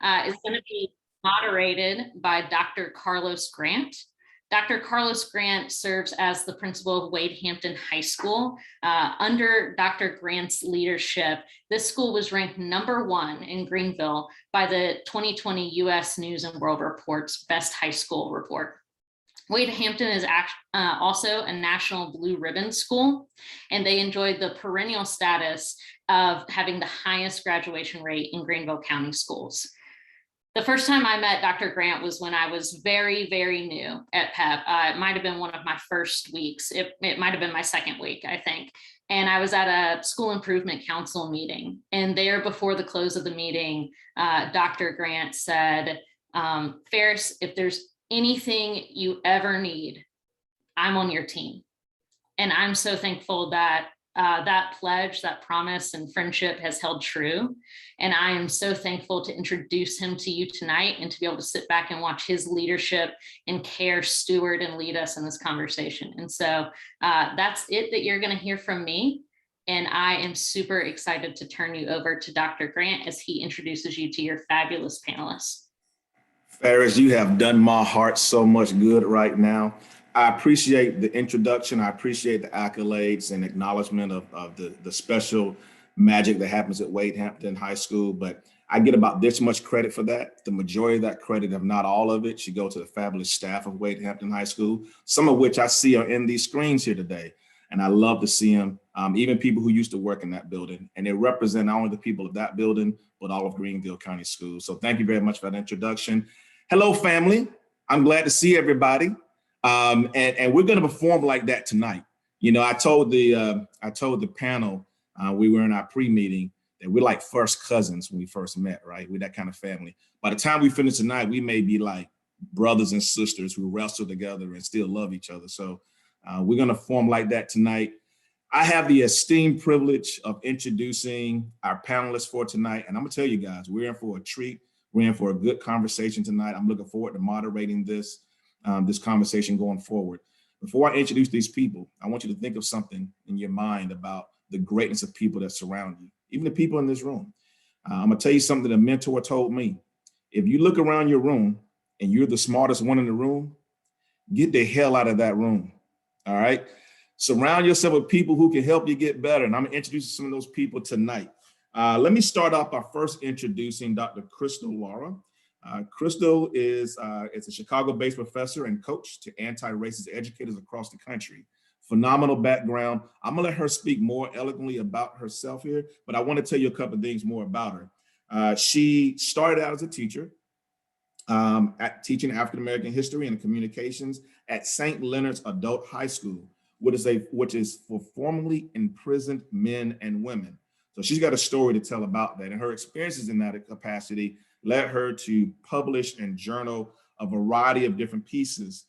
is going to be moderated by Dr. Carlos Grant. Dr. Carlos Grant serves as the principal of Wade Hampton High School. Under Dr. Grant's leadership, this school was ranked #1 in Greenville by the 2020 U.S. News and World Report's Best High School report. Wade Hampton is also a national blue ribbon school, and they enjoyed the perennial status of having the highest graduation rate in Greenville County Schools. The first time I met Dr. Grant was when I was very, very new at PEP. It might have been one of my first weeks. It might have been my second week, I think. And I was at a school improvement council meeting. And there, before the close of the meeting, Dr. Grant said, Farris, if there's anything you ever need, I'm on your team. And I'm so thankful that that pledge, that promise and friendship has held true. And I am so thankful to introduce him to you tonight and to be able to sit back and watch his leadership and care, steward, and lead us in this conversation. And so that's it that you're going to hear from me. And I am super excited to turn you over to Dr. Grant as he introduces you to your fabulous panelists. Farris, you have done my heart so much good right now. I appreciate the introduction. I appreciate the accolades and acknowledgement of the special magic that happens at Wade Hampton High School, but I get about this much credit for that. The majority of that credit, if not all of it, should go to the fabulous staff of Wade Hampton High School, some of which I see are in these screens here today. And I love to see them, even people who used to work in that building. And they represent not only the people of that building, but all of Greenville County Schools. So thank you very much for that introduction. Hello, family. I'm glad to see everybody. And we're going to perform like that tonight. You know, I told the panel, we were in our pre-meeting, that we're like first cousins when we first met, right? We're that kind of family. By the time we finish tonight, we may be like brothers and sisters who wrestle together and still love each other. So we're going to form like that tonight. I have the esteemed privilege of introducing our panelists for tonight. And I'm going to tell you guys, we're in for a treat. We're in for a good conversation tonight. I'm looking forward to moderating this conversation going forward. Before I introduce these people, I want you to think of something in your mind about the greatness of people that surround you, even the people in this room. I'm gonna tell you something that a mentor told me. If you look around your room and you're the smartest one in the room, get the hell out of that room, all right? Surround yourself with people who can help you get better. And I'm gonna introduce some of those people tonight. Let me start off by first introducing Dr. Crystal Laura. Crystal is a Chicago-based professor and coach to anti-racist educators across the country. Phenomenal background. I'm gonna let her speak more eloquently about herself here, but I wanna tell you a couple of things more about her. She started out as a teacher, teaching African-American history and communications at St. Leonard's Adult High School, which is for formerly imprisoned men and women. So she's got a story to tell about that, and her experiences in that capacity led her to publish and journal a variety of different pieces.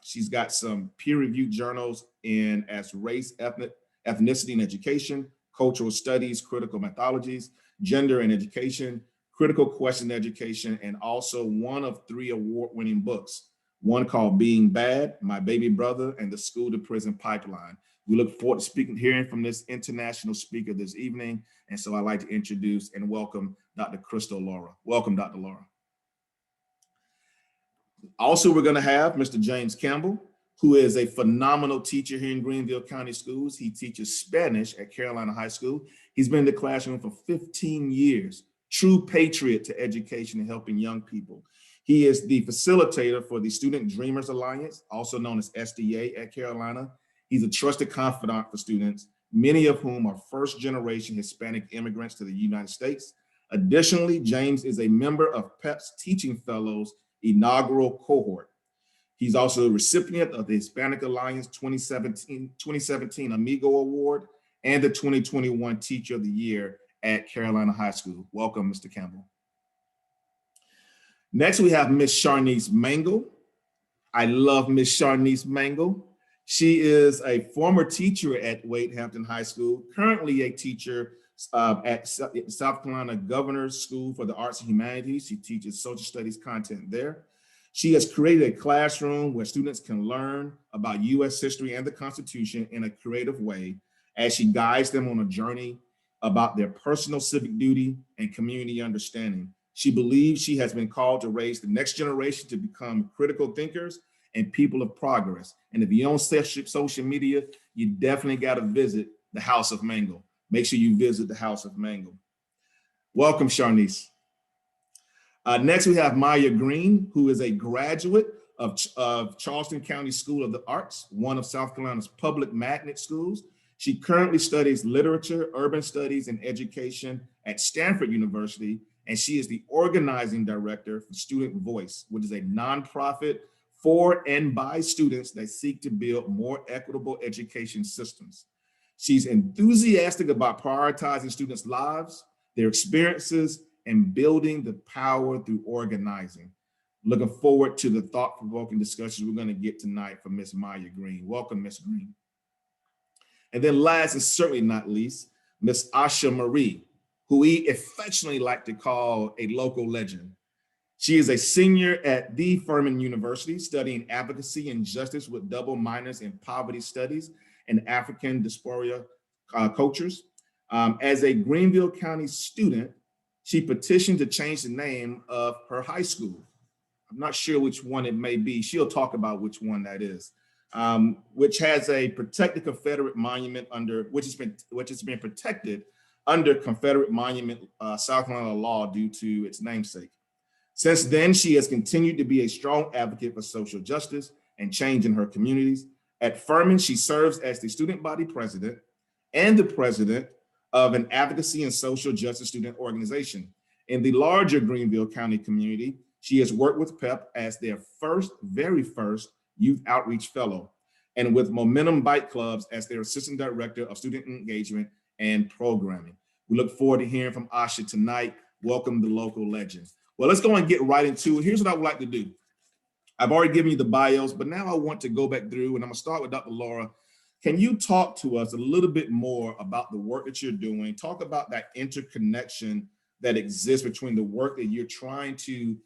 She's got some peer-reviewed journals as race, ethnicity and education, cultural studies, critical methodologies, gender and education, critical question education, and also one of 3 award-winning books, one called Being Bad, My Baby Brother, and the School to Prison Pipeline. We look forward to hearing from this international speaker this evening. And so I'd like to introduce and welcome Dr. Crystal Laura. Welcome, Dr. Laura. Also, we're going to have Mr. James Campbell, who is a phenomenal teacher here in Greenville County Schools. He teaches Spanish at Carolina High School. He's been in the classroom for 15 years, true patriot to education and helping young people. He is the facilitator for the Student Dreamers Alliance, also known as SDA at Carolina. He's a trusted confidant for students, many of whom are first-generation Hispanic immigrants to the United States. Additionally, James is a member of PEP's Teaching Fellows inaugural cohort. He's also a recipient of the Hispanic Alliance 2017 Amigo Award and the 2021 Teacher of the Year at Carolina High School. Welcome, Mr. Campbell. Next, we have Miss Sharnice Mangle. I love Miss Sharnice Mangle. She is a former teacher at Wade Hampton High School, currently a teacher at South Carolina Governor's School for the Arts and Humanities. She teaches social studies content there. She has created a classroom where students can learn about U.S. history and the Constitution in a creative way as she guides them on a journey about their personal civic duty and community understanding. She believes she has been called to raise the next generation to become critical thinkers and people of progress. And if you're on social media, you definitely got to visit the House of Mango. Make sure you visit the House of Mango. Welcome, Sharnice. Next, we have Maya Green, who is a graduate of Charleston County School of the Arts, one of South Carolina's public magnet schools. She currently studies literature, urban studies, and education at Stanford University, and she is the organizing director for Student Voice, which is a nonprofit for and by students that seek to build more equitable education systems. She's enthusiastic about prioritizing students' lives, their experiences, and building the power through organizing. Looking forward to the thought-provoking discussions we're going to get tonight from Ms. Maya Green. Welcome, Ms. Green. And then last and certainly not least, Ms. Asha Marie, who we affectionately like to call a local legend. She is a senior at the Furman University, studying advocacy and justice with double minors in poverty studies and African diaspora cultures. As a Greenville County student, she petitioned to change the name of her high school. I'm not sure which one it may be. She'll talk about which one that is, which has a protected Confederate monument under, which has been protected under Confederate monument South Carolina law due to its namesake. Since then, she has continued to be a strong advocate for social justice and change in her communities. At Furman, she serves as the student body president and the president of an advocacy and social justice student organization. In the larger Greenville County community, she has worked with PEP as their very first youth outreach fellow, and with Momentum Bike Clubs as their assistant director of student engagement and programming. We look forward to hearing from Asha tonight. Welcome, the local legend. Well, let's go and get right into it. Here's what I would like to do. I've already given you the bios, but now I want to go back through, and I'm gonna start with Dr. Laura. Can you talk to us a little bit more about the work that you're doing? Talk about that interconnection that exists between the work that you're trying to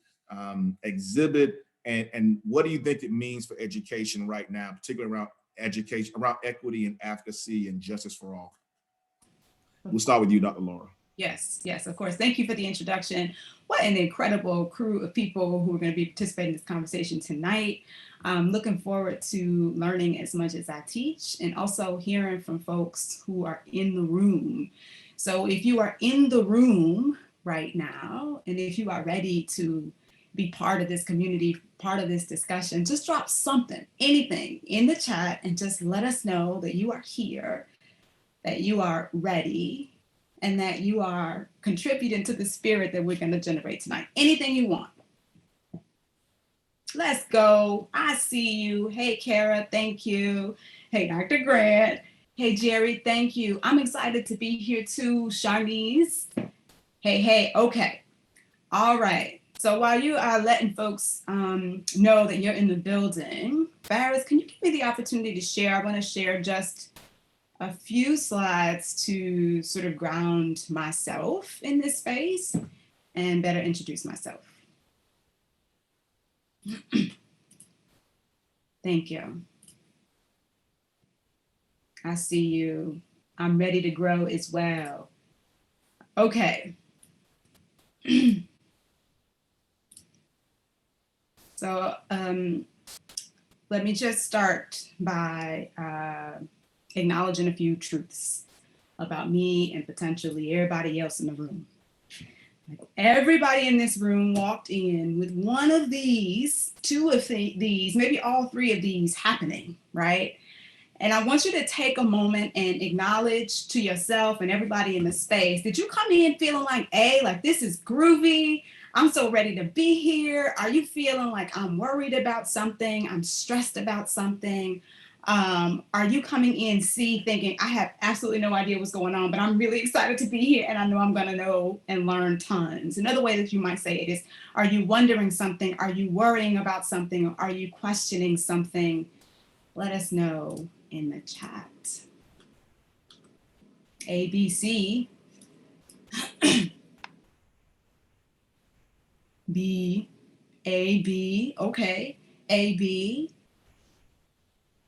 exhibit and what do you think it means for education right now, particularly around education, around equity and advocacy and justice for all? We'll start with you, Dr. Laura. Yes, of course. Thank you for the introduction. What an incredible crew of people who are going to be participating in this conversation tonight. I'm looking forward to learning as much as I teach and also hearing from folks who are in the room. So if you are in the room right now, and if you are ready to be part of this community, part of this discussion, just drop something, anything in the chat and just let us know that you are here, that you are ready, and that you are contributing to the spirit that we're going to generate tonight. Anything you want. Let's go. I see you. Hey, Kara, thank you. Hey, Dr. Grant. Hey, Jerry, thank you. I'm excited to be here too, Sharnice. Hey, okay. All right. So while you are letting folks know that you're in the building, Farris, can you give me the opportunity to share? I want to share just a few slides to sort of ground myself in this space and better introduce myself. Thank you. I see you. I'm ready to grow as well. Okay. So let me just start by acknowledging a few truths about me and potentially everybody else in the room. Everybody in this room walked in with one of these, two of these, maybe all three of these happening, right? And I want you to take a moment and acknowledge to yourself and everybody in the space, did you come in feeling like, like this is groovy? I'm so ready to be here. Are you feeling like I'm worried about something? I'm stressed about something? Are you coming in, thinking, I have absolutely no idea what's going on, but I'm really excited to be here and I know I'm going to know and learn tons. Another way that you might say it is, are you wondering something? Are you worrying about something? Are you questioning something? Let us know in the chat. ABC. B, A, B, okay, A, B.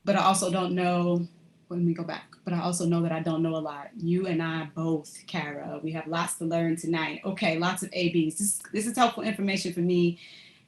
But I also don't know when we go back, but I also know that I don't know a lot. You and I both, Kara, we have lots to learn tonight. Okay, lots of ABs. This is helpful information for me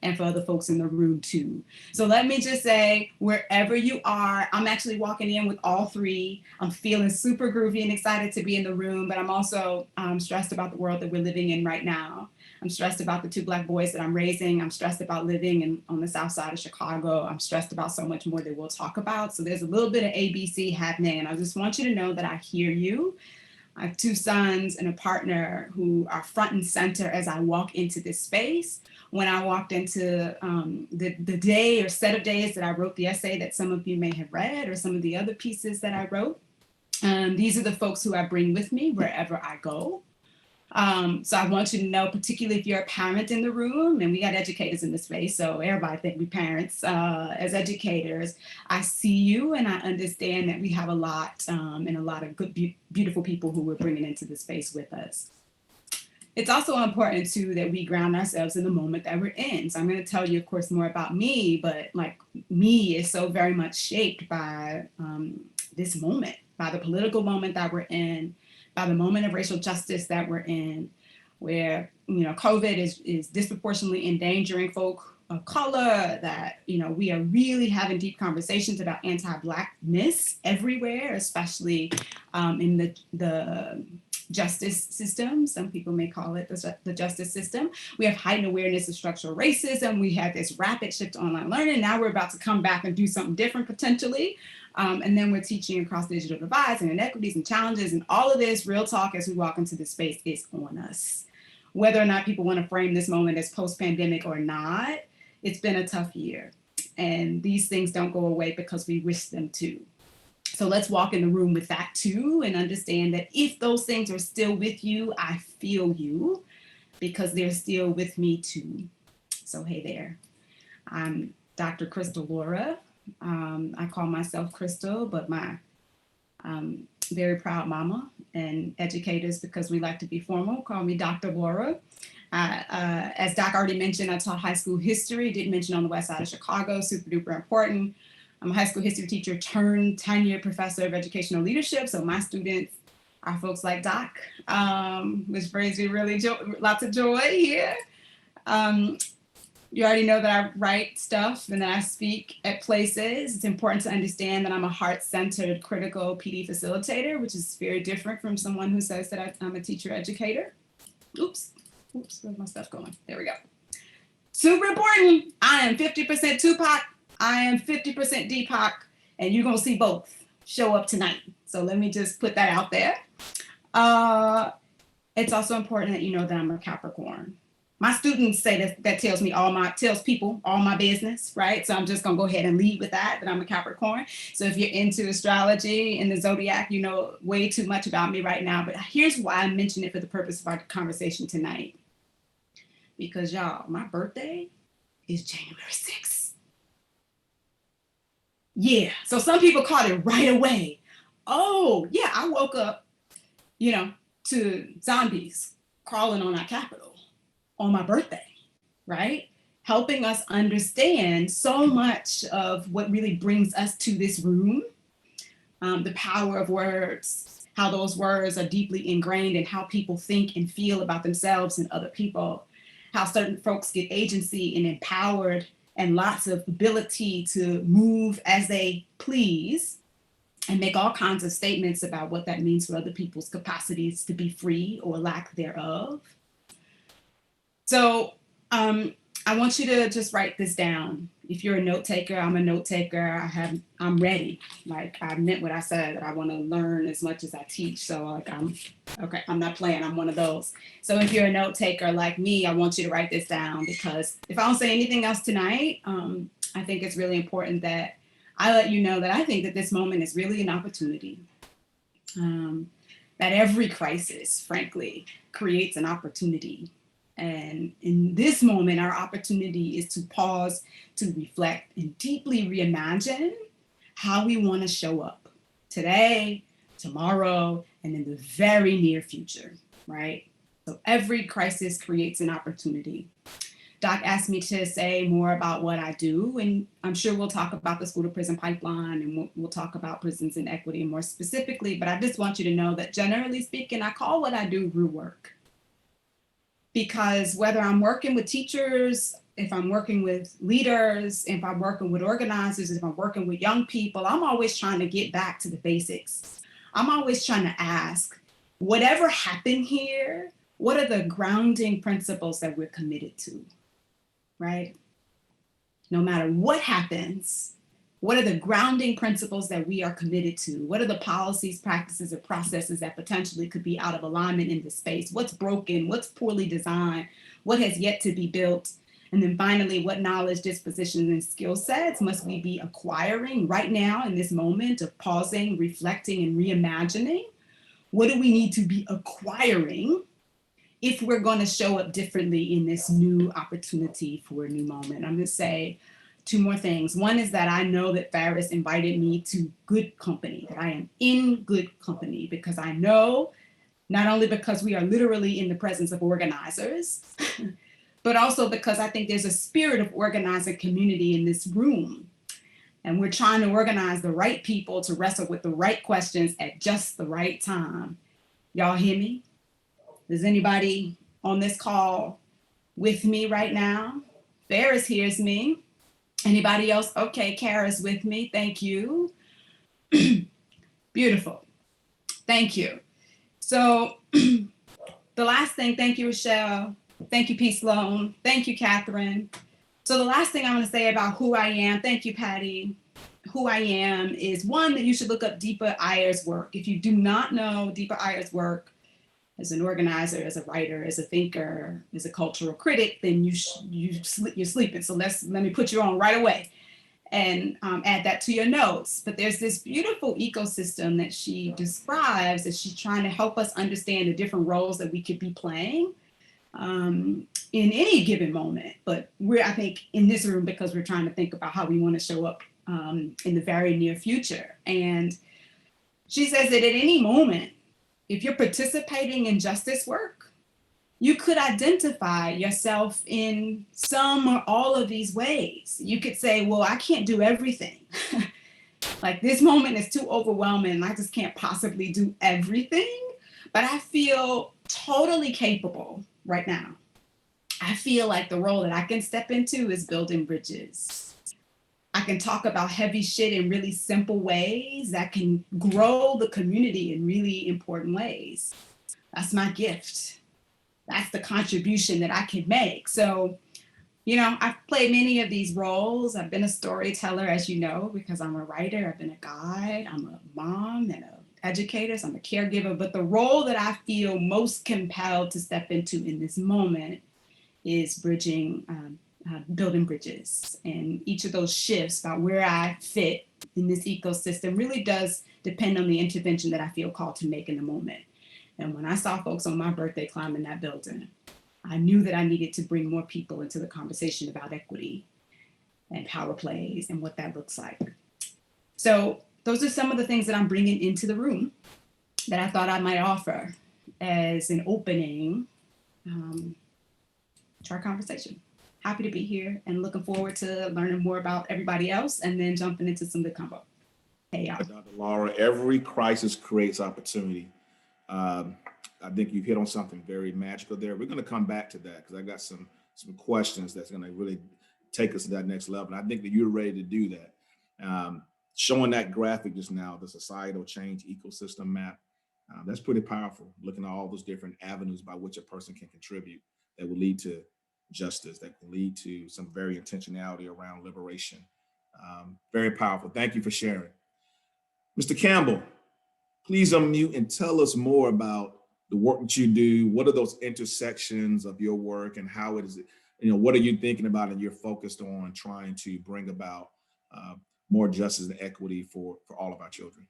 and for other folks in the room too. So let me just say, wherever you are, I'm actually walking in with all three. I'm feeling super groovy and excited to be in the room, but I'm also stressed about the world that we're living in right now. I'm stressed about the 2 Black boys that I'm raising. I'm stressed about living on the South Side of Chicago. I'm stressed about so much more that we'll talk about. So there's a little bit of ABC happening, and I just want you to know that I hear you. I have 2 sons and a partner who are front and center as I walk into this space. When I walked into the day or set of days that I wrote the essay that some of you may have read, or some of the other pieces that I wrote, these are the folks who I bring with me wherever I go. So I want you to know, particularly if you're a parent in the room, and we got educators in this space, so everybody think we parents, as educators, I see you and I understand that we have a lot and a lot of good, beautiful people who we're bringing into the space with us. It's also important too that we ground ourselves in the moment that we're in. So I'm going to tell you, of course, more about me, but like me is so very much shaped by this moment, by the political moment that we're in, by the moment of racial justice that we're in, where, you know, COVID is disproportionately endangering folk of color, that, you know, we are really having deep conversations about anti-Blackness everywhere, especially in the justice system. Some people may call it the justice system. We have heightened awareness of structural racism. We have this rapid shift to online learning. Now we're about to come back and do something different potentially. And then we're teaching across digital divides and inequities and challenges, and all of this real talk as we walk into this space is on us. Whether or not people want to frame this moment as post-pandemic or not, it's been a tough year. And these things don't go away because we wish them to. So let's walk in the room with that too, and understand that if those things are still with you, I feel you, because they're still with me too. So hey there, I'm Dr. Crystal Laura. I call myself Crystal, but my very proud mama and educators, because we like to be formal, call me Dr. Laura. As Doc already mentioned, I taught high school history, didn't mention on the west side of Chicago, super duper important. I'm a high school history teacher turned tenured professor of educational leadership. So my students are folks like Doc, which brings me really lots of joy here. You already know that I write stuff and that I speak at places. It's important to understand that I'm a heart-centered critical PD facilitator, which is very different from someone who says that I'm a teacher educator. Oops, where's my stuff going? There we go. Super important. I am 50% Tupac. I am 50% Deepak, and you're gonna see both show up tonight. So let me just put that out there. It's also important that you know that I'm a Capricorn. My students say that tells people all my business, right? So I'm just gonna go ahead and lead with that I'm a Capricorn. So if you're into astrology and the zodiac, you know way too much about me right now, but here's why I mention it for the purpose of our conversation tonight. Because y'all, my birthday is January 6th. Yeah, so some people caught it right away. Oh, yeah, I woke up, you know, to zombies crawling on our Capitol on my birthday, right? Helping us understand so much of what really brings us to this room, the power of words, how those words are deeply ingrained in how people think and feel about themselves and other people, how certain folks get agency and empowered and lots of ability to move as they please and make all kinds of statements about what that means for other people's capacities to be free or lack thereof. So I want you to just write this down. If you're a note taker, I'm a note taker. I'm ready. Like I meant what I said, that I want to learn as much as I teach. So like I'm not playing. I'm one of those. So if you're a note taker like me, I want you to write this down, because if I don't say anything else tonight, I think it's really important that I let you know that I think that this moment is really an opportunity. That every crisis, frankly, creates an opportunity. And in this moment, our opportunity is to pause, to reflect, and deeply reimagine how we want to show up today, tomorrow, and in the very near future, right? So every crisis creates an opportunity. Doc asked me to say more about what I do, and I'm sure we'll talk about the school to prison pipeline, and we'll talk about prisons and equity more specifically, but I just want you to know that generally speaking, I call what I do root work. Because whether I'm working with teachers, if I'm working with leaders, if I'm working with organizers, if I'm working with young people, I'm always trying to get back to the basics. I'm always trying to ask, whatever happened here, what are the grounding principles that we're committed to, right? No matter what happens, what are the grounding principles that we are committed to? What are the policies, practices, or processes that potentially could be out of alignment in this space? What's broken? What's poorly designed? What has yet to be built? And then finally, what knowledge, dispositions, and skill sets must we be acquiring right now in this moment of pausing, reflecting, and reimagining? What do we need to be acquiring if we're going to show up differently in this new opportunity for a new moment? I'm going to say two more things. One is that I know that Farris invited me to good company, that I am in good company, because I know, not only because we are literally in the presence of organizers, but also because I think there's a spirit of organizing community in this room. And we're trying to organize the right people to wrestle with the right questions at just the right time. Y'all hear me? Does anybody on this call with me right now? Farris hears me. Anybody else? Okay, Kara's with me. Thank you. Beautiful. Thank you. So the last thing, thank you, Rochelle. Thank you, P. Sloan. Thank you, Catherine. So the last thing I'm going to say about who I am, thank you, Patty. Who I am is, one, that you should look up Deepa Iyer's work. If you do not know Deepa Iyer's work as an organizer, as a writer, as a thinker, as a cultural critic, then you're sleeping. So let me put you on right away and add that to your notes. But there's this beautiful ecosystem that she describes, that she's trying to help us understand the different roles that we could be playing in any given moment. But we're, I think, in this room because we're trying to think about how we want to show up in the very near future. And she says that at any moment, if you're participating in justice work, you could identify yourself in some or all of these ways. You could say, well, I can't do everything. Like, this moment is too overwhelming. I just can't possibly do everything. But I feel totally capable right now. I feel like the role that I can step into is building bridges. I can talk about heavy shit in really simple ways that can grow the community in really important ways. That's my gift. That's the contribution that I can make. So, you know, I've played many of these roles. I've been a storyteller, as you know, because I'm a writer. I've been a guide. I'm a mom and an educator. So I'm a caregiver. But the role that I feel most compelled to step into in this moment is bridging, building bridges. And each of those shifts about where I fit in this ecosystem really does depend on the intervention that I feel called to make in the moment. And when I saw folks on my birthday climbing that building, I knew that I needed to bring more people into the conversation about equity and power plays and what that looks like. So those are some of the things that I'm bringing into the room that I thought I might offer as an opening to our conversation. Happy to be here and looking forward to learning more about everybody else and then jumping into some good combo. Hey, y'all. Dr. Laura, every crisis creates opportunity. I think you hit on something very magical there. We're going to come back to that because I got some questions that's going to really take us to that next level. And I think that you're ready to do that. Showing that graphic just now, the societal change ecosystem map, that's pretty powerful. Looking at all those different avenues by which a person can contribute that will lead to justice, that can lead to some very intentionality around liberation. Very powerful. Thank you for sharing. Mr. Campbell, please unmute and tell us more about the work that you do. What are those intersections of your work and how it is, what are you thinking about and you're focused on trying to bring about more justice and equity for all of our children?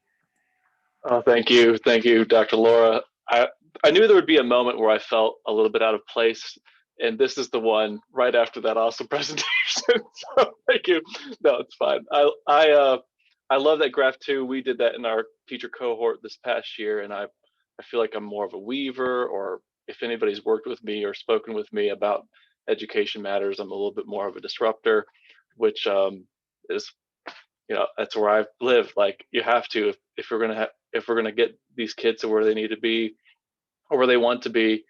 Oh, thank you. Thank you, Dr. Laura. I knew there would be a moment where I felt a little bit out of place. And this is the one right after that awesome presentation. So thank you. No, it's fine. I love that graph too. We did that in our teacher cohort this past year. And I feel like I'm more of a weaver, or if anybody's worked with me or spoken with me about education matters. I'm a little bit more of a disruptor, which is, that's where I've lived. Like, you have to, if we're gonna get these kids to where they need to be or where they want to be,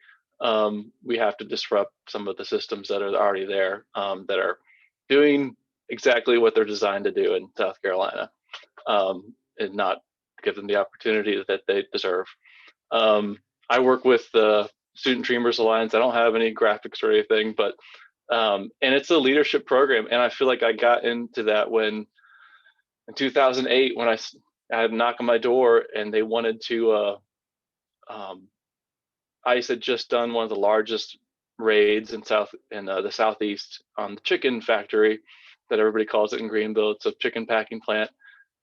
we have to disrupt some of the systems that are already there, that are doing exactly what they're designed to do in South Carolina, and not give them the opportunity that they deserve. I work with the Student Dreamers Alliance. I don't have any graphics or anything, but and it's a leadership program. And I feel like I got into that when in 2008, when I had a knock on my door and they wanted to, ICE had just done one of the largest raids in the Southeast on the chicken factory that everybody calls it in Greenville. It's a chicken packing plant.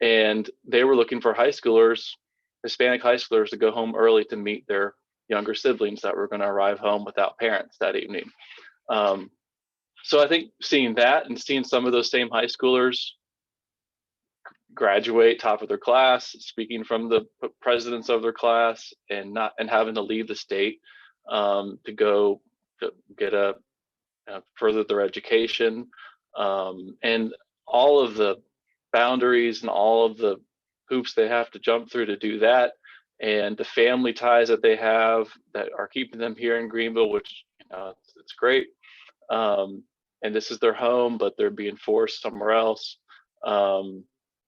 And they were looking for high schoolers, Hispanic high schoolers, to go home early to meet their younger siblings that were going to arrive home without parents that evening. So I think seeing that and seeing some of those same high schoolers graduate top of their class, speaking from the presidents of their class, and having to leave the state to go to get further their education, and all of the boundaries and all of the hoops they have to jump through to do that, and the family ties that they have that are keeping them here in Greenville, which it's great. And this is their home, but they're being forced somewhere else.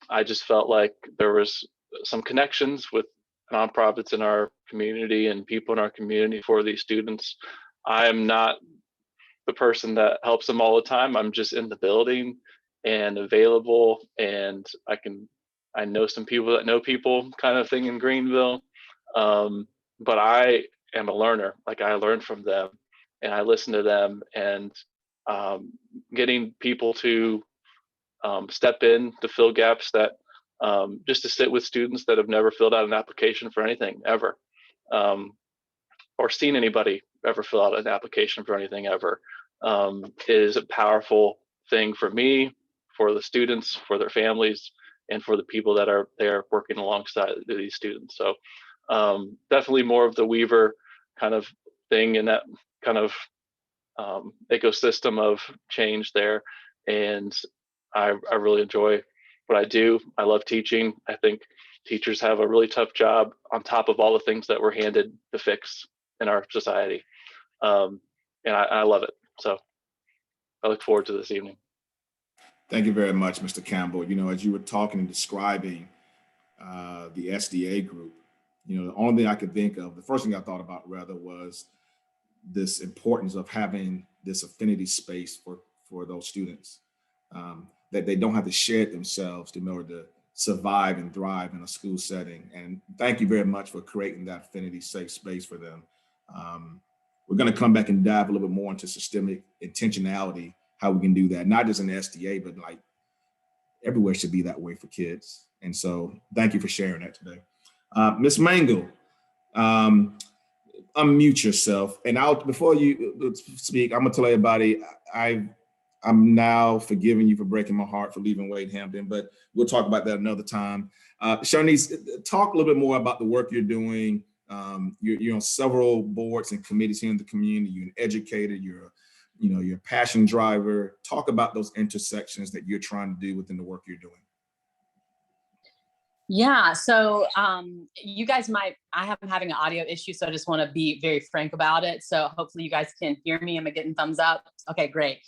I just felt like there was some connections with nonprofits in our community and people in our community for these students. I am not the person that helps them all the time. I'm just in the building and available, and I know some people that know people kind of thing in Greenville. But I am a learner. Like, I learn from them and I listen to them, and getting people to step in to fill gaps, that just to sit with students that have never filled out an application for anything ever, or seen anybody ever fill out an application for anything ever, is a powerful thing for me, for the students, for their families, and for the people that are there working alongside these students. So definitely more of the Weaver kind of thing in that kind of ecosystem of change there. And I really enjoy what I do. I love teaching. I think teachers have a really tough job on top of all the things that we're handed to fix in our society. And I love it. So I look forward to this evening. Thank you very much, Mr. Campbell. As you were talking and describing the SDA group, the only thing I could think of, the first thing I thought about rather, was this importance of having this affinity space for those students, that they don't have to shed themselves in order to survive and thrive in a school setting. And thank you very much for creating that affinity safe space for them. We're going to come back and dive a little bit more into systemic intentionality, how we can do that, not just in the SDA, but like everywhere should be that way for kids. And so thank you for sharing that today. Ms. Mangle, unmute yourself. And before you speak, I'm gonna tell everybody, I'm now forgiving you for breaking my heart for leaving Wade Hampton, but we'll talk about that another time. Sharnice, talk a little bit more about the work you're doing. You're on several boards and committees here in the community. You're an educator, you're a passion driver. Talk about those intersections that you're trying to do within the work you're doing. Yeah, so you guys I am having an audio issue, so I just want to be very frank about it. So hopefully you guys can hear me. Am I getting thumbs up? Okay, great.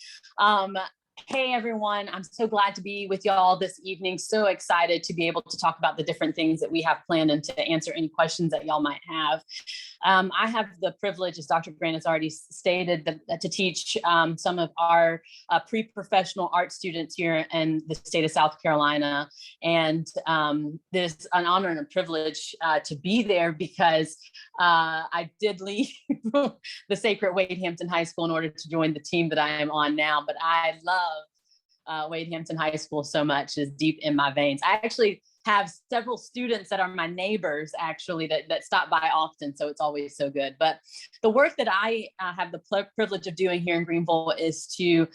Hey everyone, I'm so glad to be with y'all this evening. So excited to be able to talk about the different things that we have planned and to answer any questions that y'all might have. I have the privilege, as Dr. Grant has already stated, to teach some of our pre-professional art students here in the state of South Carolina. And there's an honor and a privilege to be there because I did leave the sacred Wade Hampton High School in order to join the team that I am on now. But I love Wade Hampton High School so much. It's deep in my veins. I actually have several students that are my neighbors actually that stop by often. So it's always so good. But the work that I have the privilege of doing here in Greenville is to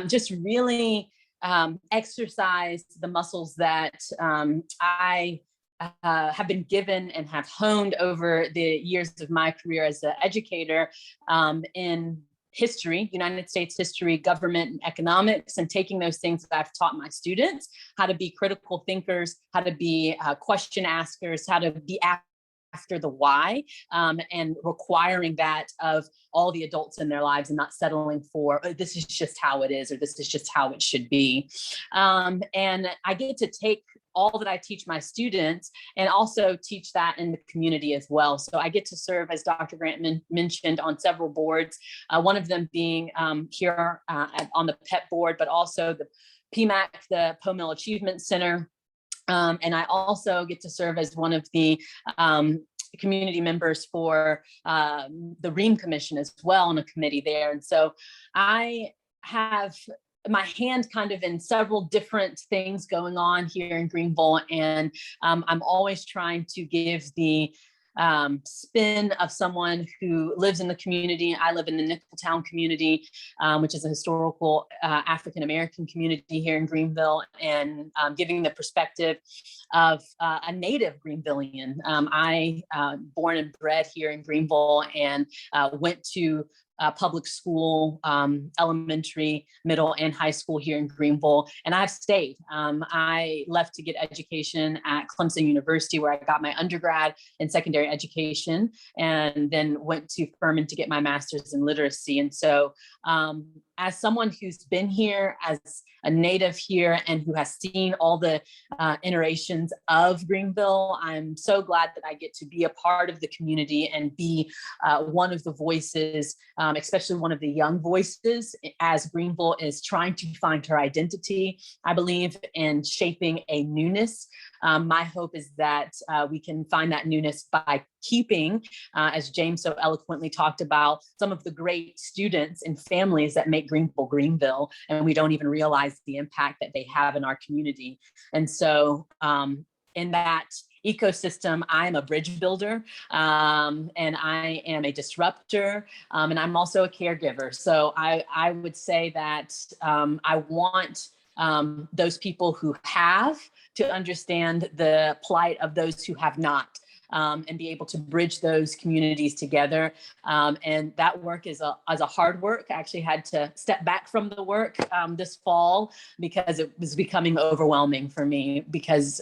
just really exercise the muscles that I have been given and have honed over the years of my career as an educator in history, United States history, government, and economics, and taking those things that I've taught my students, how to be critical thinkers, how to be question askers, how to be after the why, and requiring that of all the adults in their lives and not settling for, oh, this is just how it is, or this is just how it should be. And I get to take all that I teach my students and also teach that in the community as well. So I get to serve, as Dr. Grant mentioned, on several boards, one of them being here on the PEP board, but also the PMAC, the Poe Mill Achievement Center. And I also get to serve as one of the community members for the Ream Commission as well, on a committee there. And so I have my hand kind of in several different things going on here in Greenville. And I'm always trying to give the spin of someone who lives in the community. I live in the Nicholtown community, which is a historical African-American community here in Greenville, and giving the perspective of a native Greenvillian. I born and bred here in Greenville, and went to public school, elementary, middle, and high school here in Greenville, and I've stayed. I left to get education at Clemson University, where I got my undergrad and secondary education, and then went to Furman to get my master's in literacy. And so as someone who's been here, as a native here, and who has seen all the iterations of Greenville, I'm so glad that I get to be a part of the community and be one of the voices, especially one of the young voices, as Greenville is trying to find her identity. I believe in shaping a newness. My hope is that we can find that newness by keeping, as James so eloquently talked about, some of the great students and families that make Greenville Greenville, and we don't even realize the impact that they have in our community. And so in that ecosystem, I'm a bridge builder, and I am a disruptor, and I'm also a caregiver. So I would say that I want those people who have to understand the plight of those who have not, and be able to bridge those communities together. And that work is a hard work. I actually had to step back from the work this fall because it was becoming overwhelming for me. Because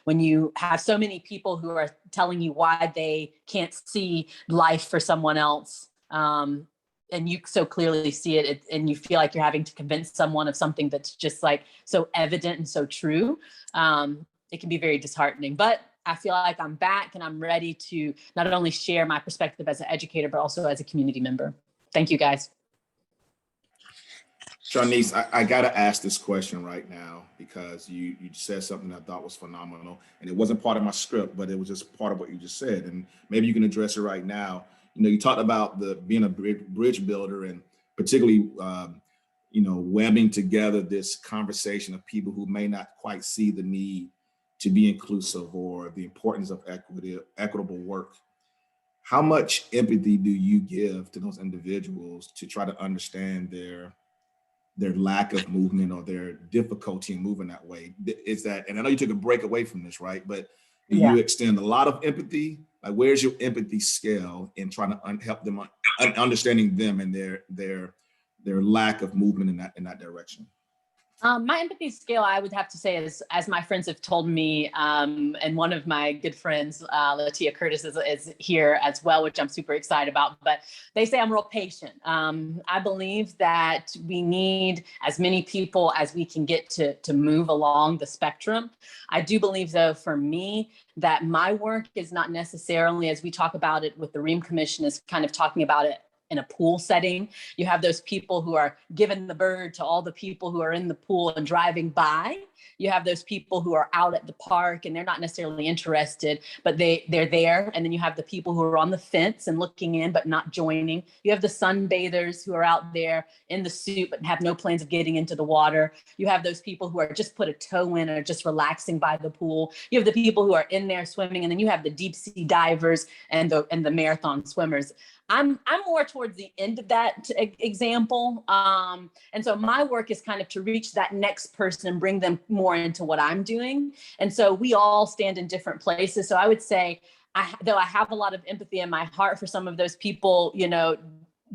when you have so many people who are telling you why they can't see life for someone else, and you so clearly see it, and you feel like you're having to convince someone of something that's just like so evident and so true, it can be very disheartening. But I feel like I'm back and I'm ready to not only share my perspective as an educator, but also as a community member. Thank you, guys. Sharnice, I got to ask this question right now, because you said something I thought was phenomenal, and it wasn't part of my script, but it was just part of what you just said. And maybe you can address it right now. You talked about being a bridge builder, and particularly, webbing together this conversation of people who may not quite see the need to be inclusive or the importance of equitable work. How much empathy do you give to those individuals to try to understand their lack of movement or their difficulty in moving that way? Is that, and I know you took a break away from this, right? But do you extend a lot of empathy? Like, where's your empathy scale in trying to help them, understanding them and their lack of movement in that direction? My empathy scale, I would have to say, is, as my friends have told me, and one of my good friends, Latia Curtis, is here as well, which I'm super excited about, but they say I'm real patient. I believe that we need as many people as we can get to move along the spectrum. I do believe, though, for me, that my work is not necessarily, as we talk about it with the Ream Commission, is kind of talking about it in a pool setting. You have those people who are giving the bird to all the people who are in the pool and driving by. You have those people who are out at the park and they're not necessarily interested, but they're there. And then you have the people who are on the fence and looking in, but not joining. You have the sunbathers who are out there in the suit, but have no plans of getting into the water. You have those people who are just put a toe in or just relaxing by the pool. You have the people who are in there swimming, and then you have the deep sea divers and the marathon swimmers. I'm more towards the end of that example. And so my work is kind of to reach that next person and bring them more into what I'm doing. And so we all stand in different places. So I would say, though I have a lot of empathy in my heart for some of those people,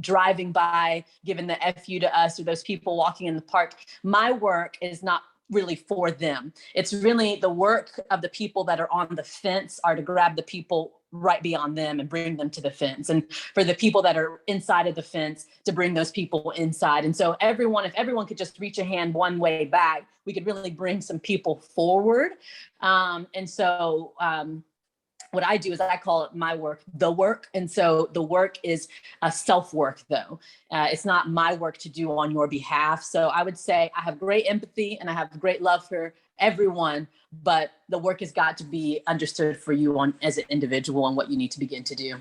driving by, giving the FU to us, or those people walking in the park. My work is not really for them. It's really the work of the people that are on the fence are to grab the people right beyond them and bring them to the fence. And for the people that are inside of the fence to bring those people inside. And so if everyone could just reach a hand one way back, we could really bring some people forward. What I do is I call it my work, the work. And so the work is a self-work though. It's not my work to do on your behalf. So I would say I have great empathy and I have great love for everyone, but the work has got to be understood for you as an individual and what you need to begin to do.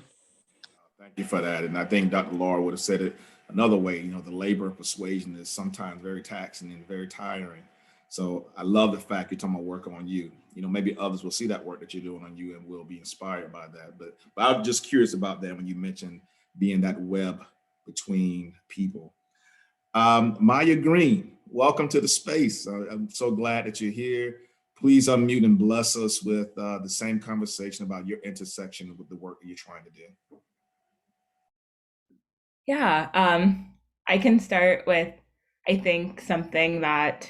Thank you for that. And I think Dr. Laura would have said it another way. The labor of persuasion is sometimes very taxing and very tiring. So I love the fact you're talking about work on you. Maybe others will see that work that you're doing on you and will be inspired by that. But I'm just curious about that when you mentioned being that web between people. Maya Green, welcome to the space. I'm so glad that you're here. Please unmute and bless us with the same conversation about your intersection with the work that you're trying to do. Yeah, I can start with, I think, something that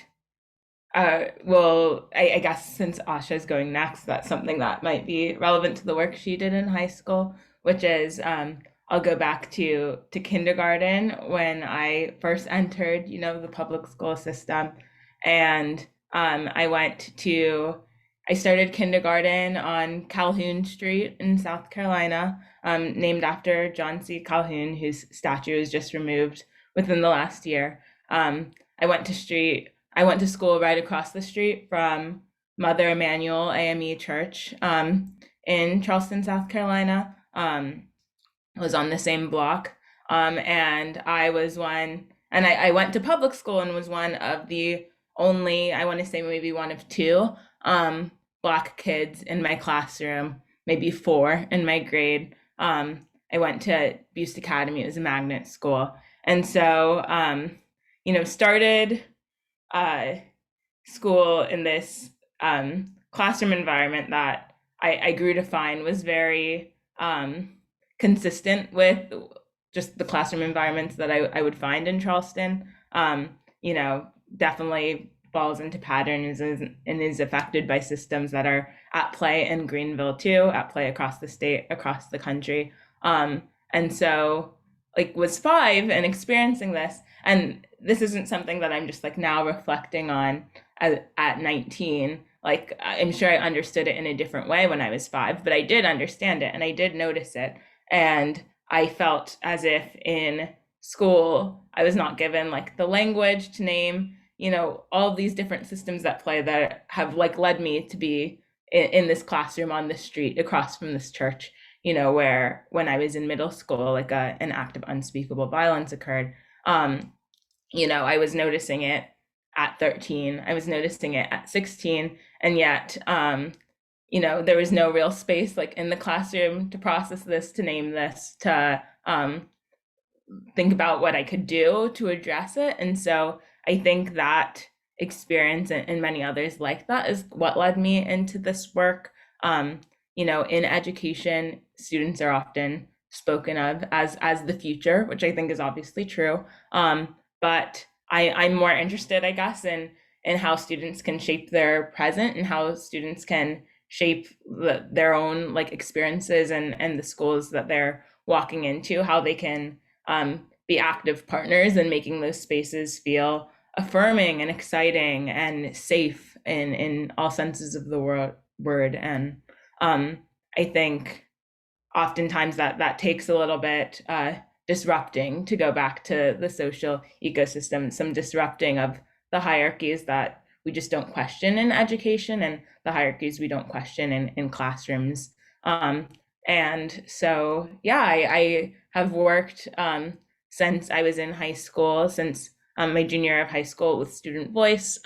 I guess since Asha is going next, that's something that might be relevant to the work she did in high school, which is I'll go back to kindergarten when I first entered, the public school system. And I started kindergarten on Calhoun Street in South Carolina, named after John C. Calhoun, whose statue was just removed within the last year. I went to school right across the street from Mother Emanuel AME Church in Charleston, South Carolina. I was on the same block. And I went to public school and was one of the only, I want to say maybe one of two Black kids in my classroom, maybe 4 in my grade. I went to Buste Academy. It was a magnet school. And so, started school in this classroom environment that I grew to find was very consistent with just the classroom environments that I would find in Charleston. Definitely falls into patterns and is affected by systems that are at play in Greenville too, at play across the state, across the country. And so was 5 and experiencing this, and this isn't something that I'm just now reflecting on at 19. I'm sure I understood it in a different way when I was 5, but I did understand it and I did notice it. And I felt as if in school, I was not given the language to name, all of these different systems at play that have led me to be in this classroom on this street across from this church, where when I was in middle school, an act of unspeakable violence occurred. I was noticing it at 13, I was noticing it at 16, and yet, there was no real space in the classroom to process this, to name this, to think about what I could do to address it. And so I think that experience and many others like that is what led me into this work. In education, students are often spoken of as the future, which I think is obviously true. But I'm more interested, I guess, in how students can shape their present and how students can shape their own experiences and the schools that they're walking into, how they can be active partners in making those spaces feel affirming and exciting and safe in all senses of the word. And I think oftentimes that takes a little bit disrupting, to go back to the social ecosystem, some disrupting of the hierarchies that we just don't question in education and the hierarchies we don't question in classrooms. And so, yeah, I have worked since I was in high school, since my junior year of high school, with Student Voice,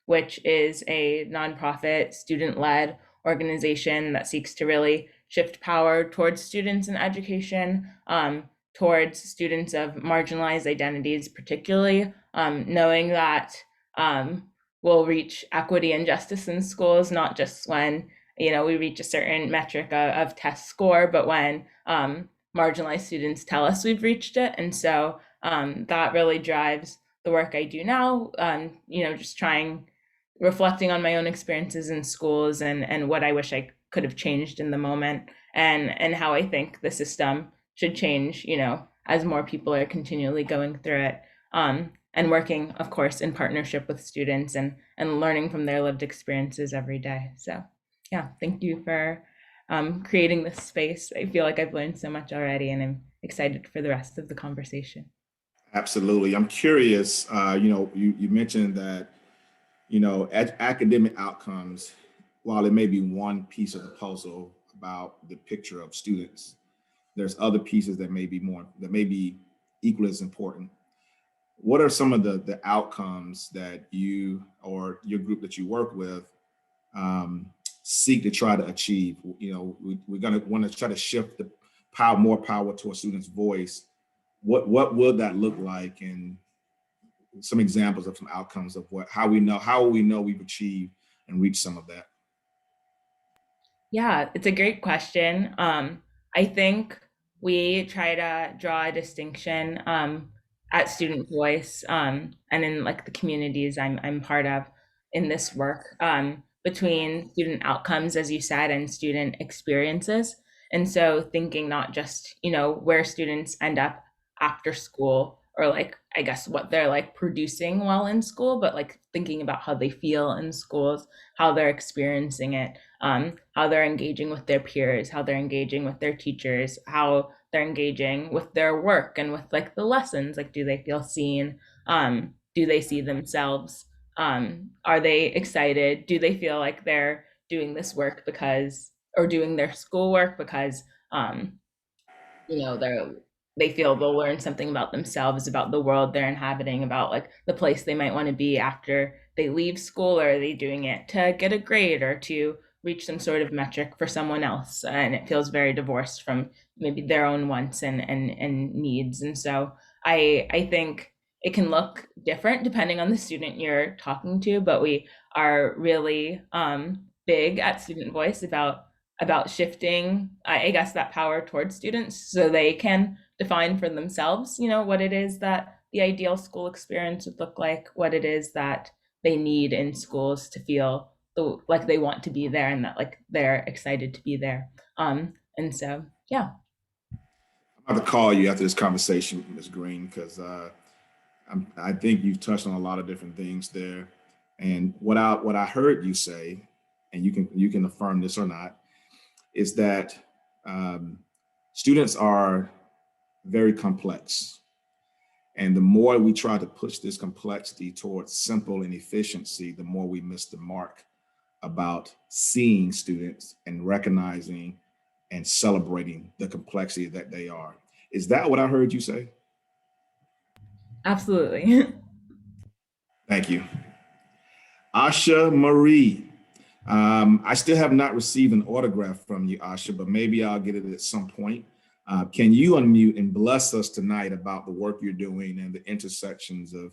which is a nonprofit student-led organization that seeks to really shift power towards students in education, towards students of marginalized identities, particularly, knowing that we'll reach equity and justice in schools, not just when we reach a certain metric of test score, but when marginalized students tell us we've reached it. And so that really drives the work I do now, just reflecting on my own experiences in schools and what I wish I could have changed in the moment, and how I think the system should change, as more people are continually going through it. And working, of course, in partnership with students and learning from their lived experiences every day. So yeah, thank you for creating this space. I feel like I've learned so much already, and I'm excited for the rest of the conversation. Absolutely. I'm curious, you mentioned that, academic outcomes, while it may be one piece of the puzzle about the picture of students, there's other pieces that may be equally as important. What are some of the outcomes that you or your group that you work with seek to try to achieve? We're going to want to try to shift the more power to a student's voice. What would that look like, and some examples of some outcomes of how we know we've achieved and reached some of that? Yeah, it's a great question. I think we try to draw a distinction at Student Voice and in like the communities I'm part of in this work between student outcomes, as you said, and student experiences. And so thinking not just, where students end up after school, or like, I guess, what they're like producing while in school, but like thinking about how they feel in schools, how they're experiencing it, how they're engaging with their peers, how they're engaging with their teachers, how they're engaging with their work and with like the lessons. Like, do they feel seen? Do they see themselves? Are they excited? Do they feel like they're doing this work or doing their schoolwork because they feel they'll learn something about themselves, about the world they're inhabiting, about like the place they might want to be after they leave school? Or are they doing it to get a grade or to reach some sort of metric for someone else? And it feels very divorced from maybe their own wants and needs. And so I think it can look different depending on the student you're talking to, but we are really big at Student Voice about shifting, I guess, that power towards students so they can define for themselves, what it is that the ideal school experience would look like, what it is that they need in schools to feel like they want to be there and that like they're excited to be there. And so, yeah. I'm about to call you after this conversation, Ms. Green, because I think you've touched on a lot of different things there. And what I heard you say, and you can affirm this or not, is that students are very complex. And the more we try to push this complexity towards simple and efficiency, the more we miss the mark about seeing students and recognizing and celebrating the complexity that they are. Is that what I heard you say? Absolutely. Thank you. Asha Marie. I still have not received an autograph from you, Asha, but maybe I'll get it at some point. Can you unmute and bless us tonight about the work you're doing and the intersections of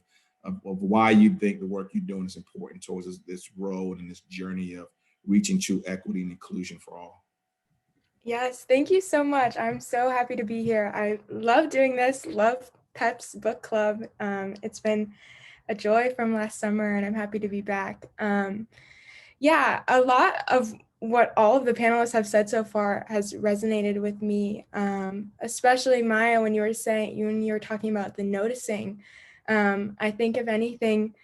why you think the work you're doing is important towards this road and this journey of reaching true equity and inclusion for all? Yes, thank you so much. I'm so happy to be here. I love doing this, love PEP's book club. It's been a joy from last summer, and I'm happy to be back. Yeah, a lot of what all of the panelists have said so far has resonated with me, especially Maya, when you were talking about the noticing. I think if anything,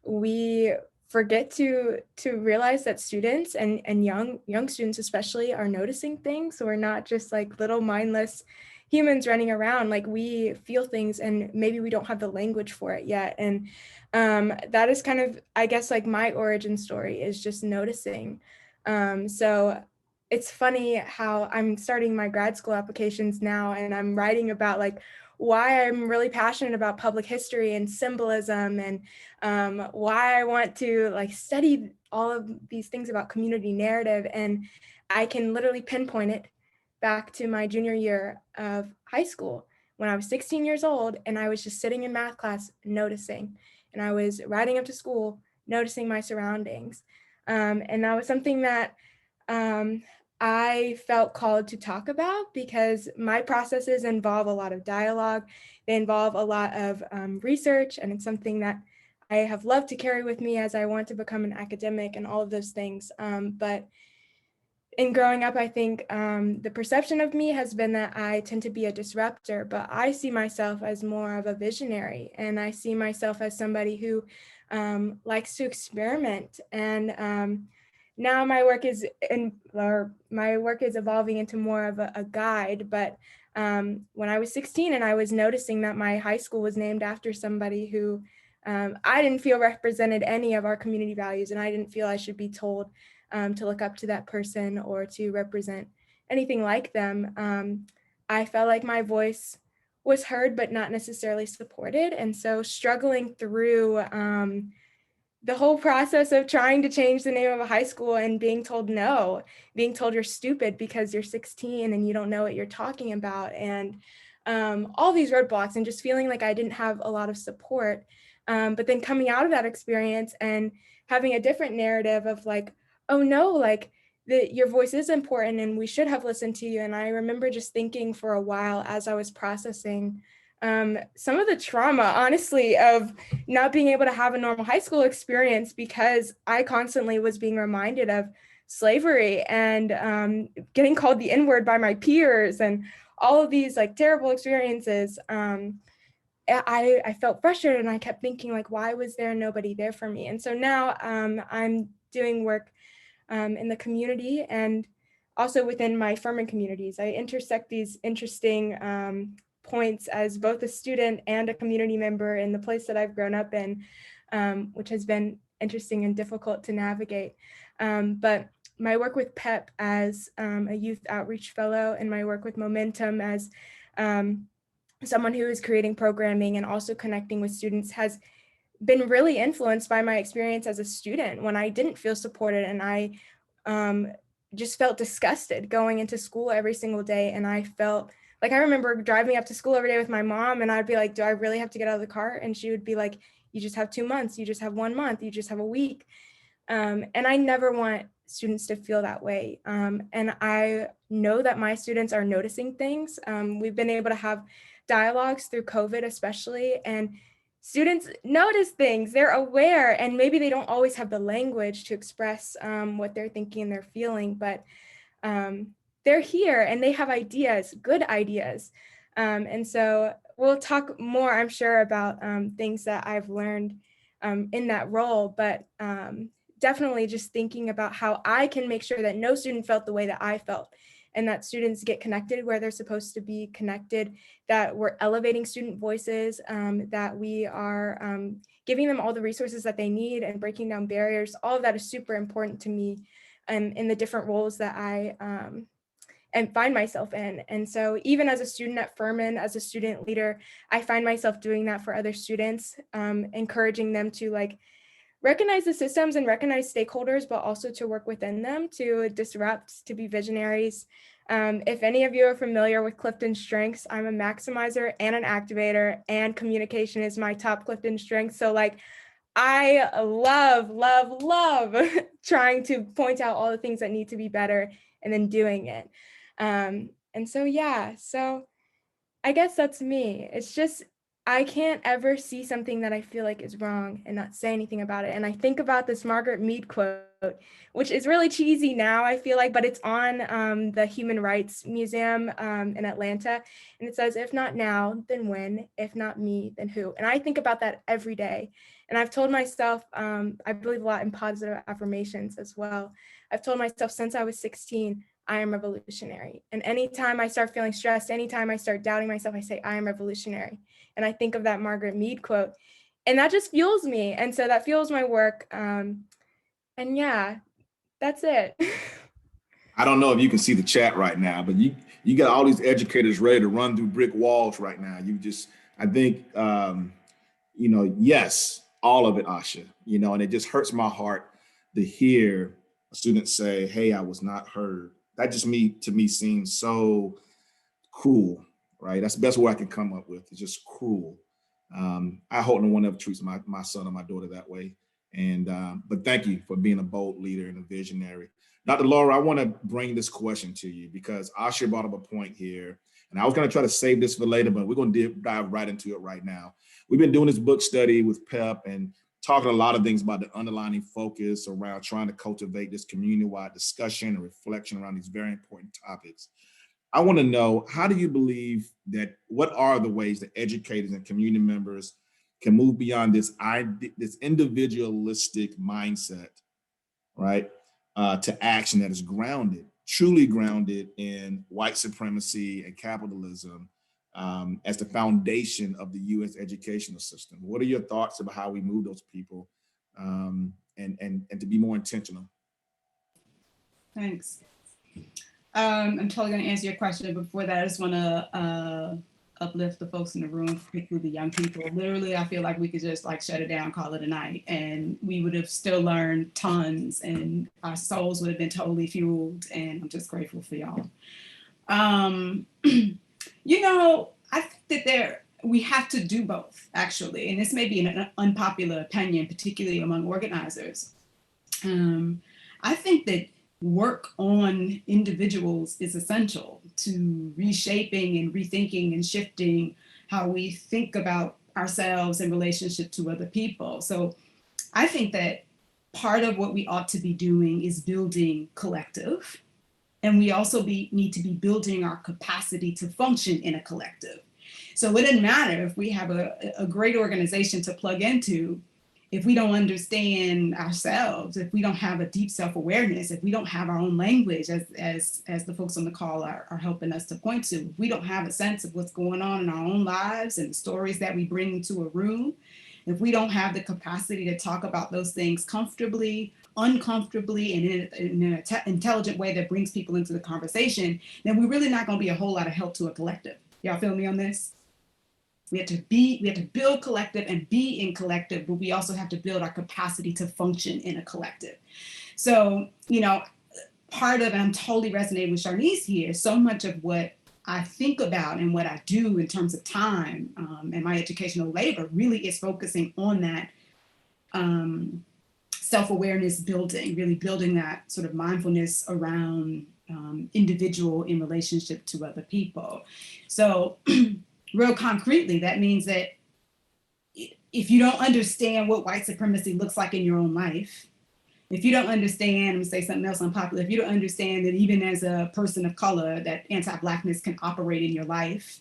we forget to realize that students and young students especially are noticing things. So we're not just like little mindless humans running around. Like, we feel things and maybe we don't have the language for it yet. And that is kind of, I guess, like my origin story is just noticing. So it's funny how I'm starting my grad school applications now, and I'm writing about like why I'm really passionate about public history and symbolism, and why I want to like study all of these things about community narrative. And I can literally pinpoint it back to my junior year of high school when I was 16 years old, and I was just sitting in math class noticing, and I was riding up to school noticing my surroundings. And that was something that I felt called to talk about, because my processes involve a lot of dialogue. They involve a lot of research, and it's something that I have loved to carry with me as I want to become an academic and all of those things. But in growing up, I think the perception of me has been that I tend to be a disruptor, but I see myself as more of a visionary, and I see myself as somebody who likes to experiment. And now my work is evolving into more of a guide. But when I was 16 and I was noticing that my high school was named after somebody who I didn't feel represented any of our community values, and I didn't feel I should be told to look up to that person or to represent anything like them. I felt like my voice was heard, but not necessarily supported. And so struggling through the whole process of trying to change the name of a high school and being told no, being told you're stupid because you're 16 and you don't know what you're talking about, and all these roadblocks, and just feeling like I didn't have a lot of support. But then coming out of that experience and having a different narrative of like, oh no, like your voice is important and we should have listened to you. And I remember just thinking for a while as I was processing some of the trauma, honestly, of not being able to have a normal high school experience, because I constantly was being reminded of slavery and getting called the N-word by my peers and all of these like terrible experiences. I felt frustrated, and I kept thinking like, why was there nobody there for me? And so now I'm doing work in the community and also within my Furman communities. I intersect these interesting points as both a student and a community member in the place that I've grown up in, which has been interesting and difficult to navigate. But my work with PEP as a youth outreach fellow, and my work with Momentum as someone who is creating programming and also connecting with students, has been really influenced by my experience as a student when I didn't feel supported, and I just felt disgusted going into school every single day. And I felt like, I remember driving up to school every day with my mom, and I'd be like, do I really have to get out of the car? And she would be like, you just have 2 months, you just have 1 month, you just have a week. And I never want students to feel that way. And I know that my students are noticing things. We've been able to have dialogues through COVID especially, and students notice things, they're aware, and maybe they don't always have the language to express what they're thinking and they're feeling, but they're here and they have ideas, good ideas. And so we'll talk more, I'm sure, about things that I've learned in that role, but definitely just thinking about how I can make sure that no student felt the way that I felt, and that students get connected where they're supposed to be connected, that we're elevating student voices, that we are giving them all the resources that they need and breaking down barriers. All of that is super important to me in the different roles that I and find myself in. And so even as a student at Furman, as a student leader, I find myself doing that for other students, encouraging them to like recognize the systems and recognize stakeholders, but also to work within them, to disrupt, to be visionaries. If any of you are familiar with Clifton's strengths, I'm a maximizer and an activator, and communication is my top Clifton strength. So like, I love trying to point out all the things that need to be better and then doing it. And so, yeah, so I guess that's me. It's just, I can't ever see something that I feel like is wrong and not say anything about it. And I think about this Margaret Mead quote, which is really cheesy now, I feel like, but it's on the Human Rights Museum in Atlanta. And it says, if not now, then when? If not me, then who? And I think about that every day. And I've told myself, I believe a lot in positive affirmations as well. I've told myself since I was 16, I am revolutionary. And anytime I start feeling stressed, anytime I start doubting myself, I say, I am revolutionary. And I think of that Margaret Mead quote, and that just fuels me. And so that fuels my work. And yeah, that's it. I don't know if you can see the chat right now, but you got all these educators ready to run through brick walls right now. You just, I think, yes, all of it, Asha, and it just hurts my heart to hear a student say, hey, I was not heard. That just to me seems so cruel, right? That's the best word I can come up with. It's just cruel. I hope no one ever treats my son or my daughter that way. And but thank you for being a bold leader and a visionary. Dr. Laura, I want to bring this question to you because Asha brought up a point here, and I was going to try to save this for later, but we're going to dive right into it right now. We've been doing this book study with PEP and talking a lot of things about the underlying focus around trying to cultivate this community-wide discussion and reflection around these very important topics. I want to know, how do you believe that, what are the ways that educators and community members can move beyond this individualistic mindset, right, to action that is grounded, truly grounded in white supremacy and capitalism as the foundation of the U.S. educational system? What are your thoughts about how we move those people and to be more intentional? Thanks. I'm totally going to answer your question. Before that, I just want to uplift the folks in the room, particularly the young people. Literally, I feel like we could just like shut it down, call it a night, and we would have still learned tons, and our souls would have been totally fueled. And I'm just grateful for y'all. You know, I think that we have to do both, actually, and this may be an unpopular opinion, particularly among organizers. I think that work on individuals is essential to reshaping and rethinking and shifting how we think about ourselves in relationship to other people. So I think that part of what we ought to be doing is building collective. And we also need to be building our capacity to function in a collective. So it doesn't matter if we have a great organization to plug into, if we don't understand ourselves, if we don't have a deep self-awareness, if we don't have our own language, as the folks on the call are helping us to point to, if we don't have a sense of what's going on in our own lives and the stories that we bring into a room, if we don't have the capacity to talk about those things comfortably, uncomfortably, and in an intelligent way that brings people into the conversation, then we're really not going to be a whole lot of help to a collective. Y'all feel me on this? We have to build collective and be in collective, but we also have to build our capacity to function in a collective. So, you know, part of, and I'm totally resonating with Sharnice here, so much of what I think about and what I do in terms of time and my educational labor really is focusing on that self-awareness building, really building that sort of mindfulness around individual in relationship to other people. So real concretely, that means that if you don't understand what white supremacy looks like in your own life, if you don't understand, let me say something else unpopular, if you don't understand that even as a person of color, that anti-Blackness can operate in your life,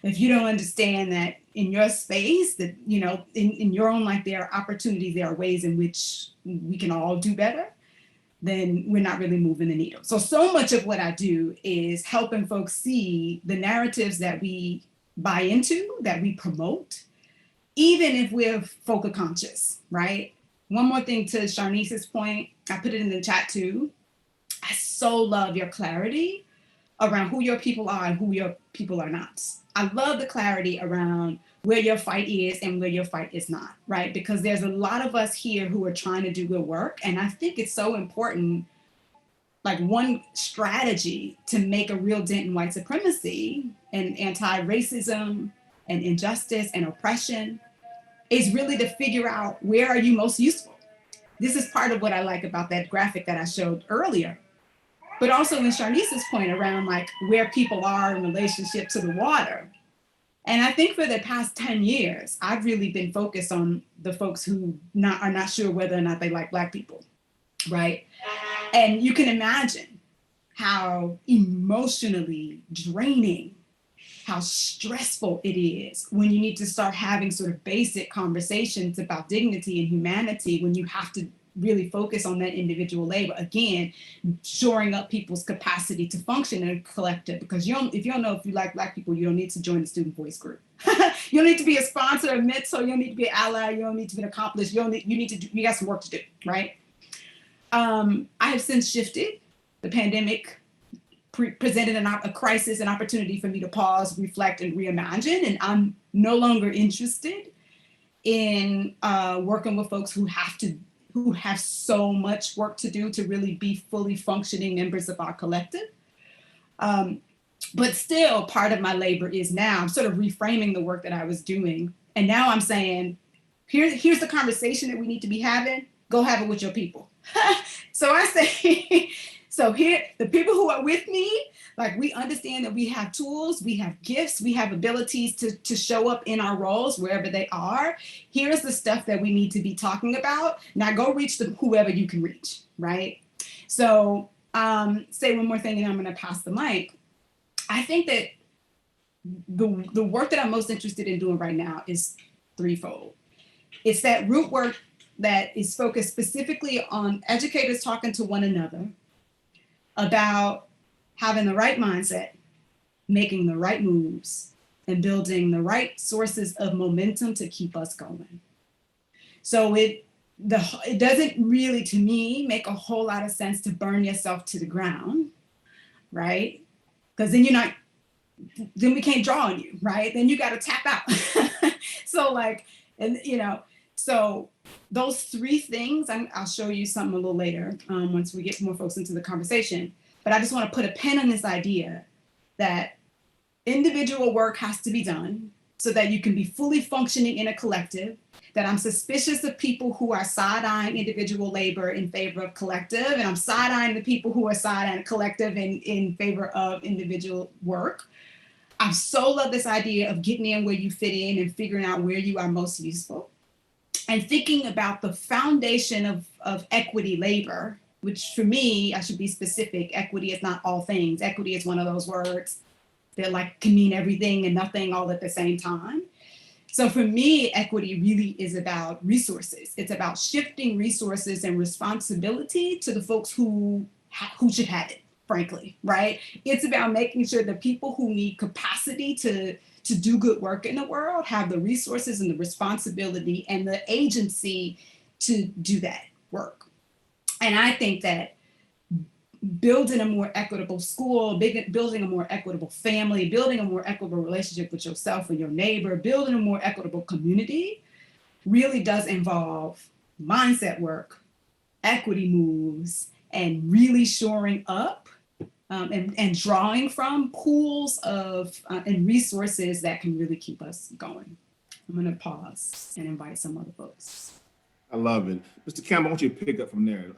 if you don't understand that in your space, that, you know, in your own life, there are opportunities, there are ways in which we can all do better, then we're not really moving the needle. So much of what I do is helping folks see the narratives that we buy into, that we promote, even if we're focal conscious, right? One more thing to Sharnice's point, I put it in the chat too. I so love your clarity around who your people are and who your people are not. I love the clarity around where your fight is and where your fight is not, right? Because there's a lot of us here who are trying to do good work. And I think it's so important, like one strategy to make a real dent in white supremacy and anti-racism and injustice and oppression is really to figure out, where are you most useful? This is part of what I like about that graphic that I showed earlier, but also in Sharnice's point around like where people are in relationship to the water. And I think for the past 10 years, I've really been focused on the folks who are not sure whether or not they like Black people, right? And you can imagine how emotionally draining, how stressful it is when you need to start having sort of basic conversations about dignity and humanity, when you have to really focus on that individual labor. Again, shoring up people's capacity to function in a collective, because if you don't know if you like Black people, you don't need to join the student voice group. You don't need to be a sponsor, a mentor, you don't need to be an ally, you don't need to be an accomplice, you got some work to do, right? I have since shifted. The pandemic presented a crisis, an opportunity for me to pause, reflect, and reimagine. And I'm no longer interested in working with folks who have so much work to do to really be fully functioning members of our collective. But still, part of my labor is now, I'm sort of reframing the work that I was doing. And now I'm saying, here's the conversation that we need to be having. go have it with your people. So I say, so here, the people who are with me, like we understand that we have tools, we have gifts, we have abilities to show up in our roles wherever they are. Here's the stuff that we need to be talking about. Now go reach whoever you can reach, right? So say one more thing and I'm gonna pass the mic. I think that the work that I'm most interested in doing right now is threefold. It's that root work that is focused specifically on educators talking to one another about having the right mindset, making the right moves, and building the right sources of momentum to keep us going. So it doesn't really, to me, make a whole lot of sense to burn yourself to the ground, right? Because then we can't draw on you, right? Then you got to tap out. So like, and so those three things, I'll show you something a little later once we get more folks into the conversation. But I just want to put a pin on this idea that individual work has to be done so that you can be fully functioning in a collective, that I'm suspicious of people who are side-eyeing individual labor in favor of collective, and I'm side-eyeing the people who are side-eyeing collective in favor of individual work. I so love this idea of getting in where you fit in and figuring out where you are most useful. And thinking about the foundation of equity labor, which for me, I should be specific, equity is not all things. Equity is one of those words that like can mean everything and nothing all at the same time. So for me, equity really is about resources. It's about shifting resources and responsibility to the folks who should have it, frankly, right? It's about making sure the people who need capacity to do good work in the world have the resources and the responsibility and the agency to do that work. And I think that building a more equitable school, building a more equitable family, building a more equitable relationship with yourself and your neighbor, building a more equitable community really does involve mindset work, equity moves, and really shoring up and drawing from pools of and resources that can really keep us going. I'm going to pause and invite some other folks. I love it. Mr. Campbell, I want you to pick up from there.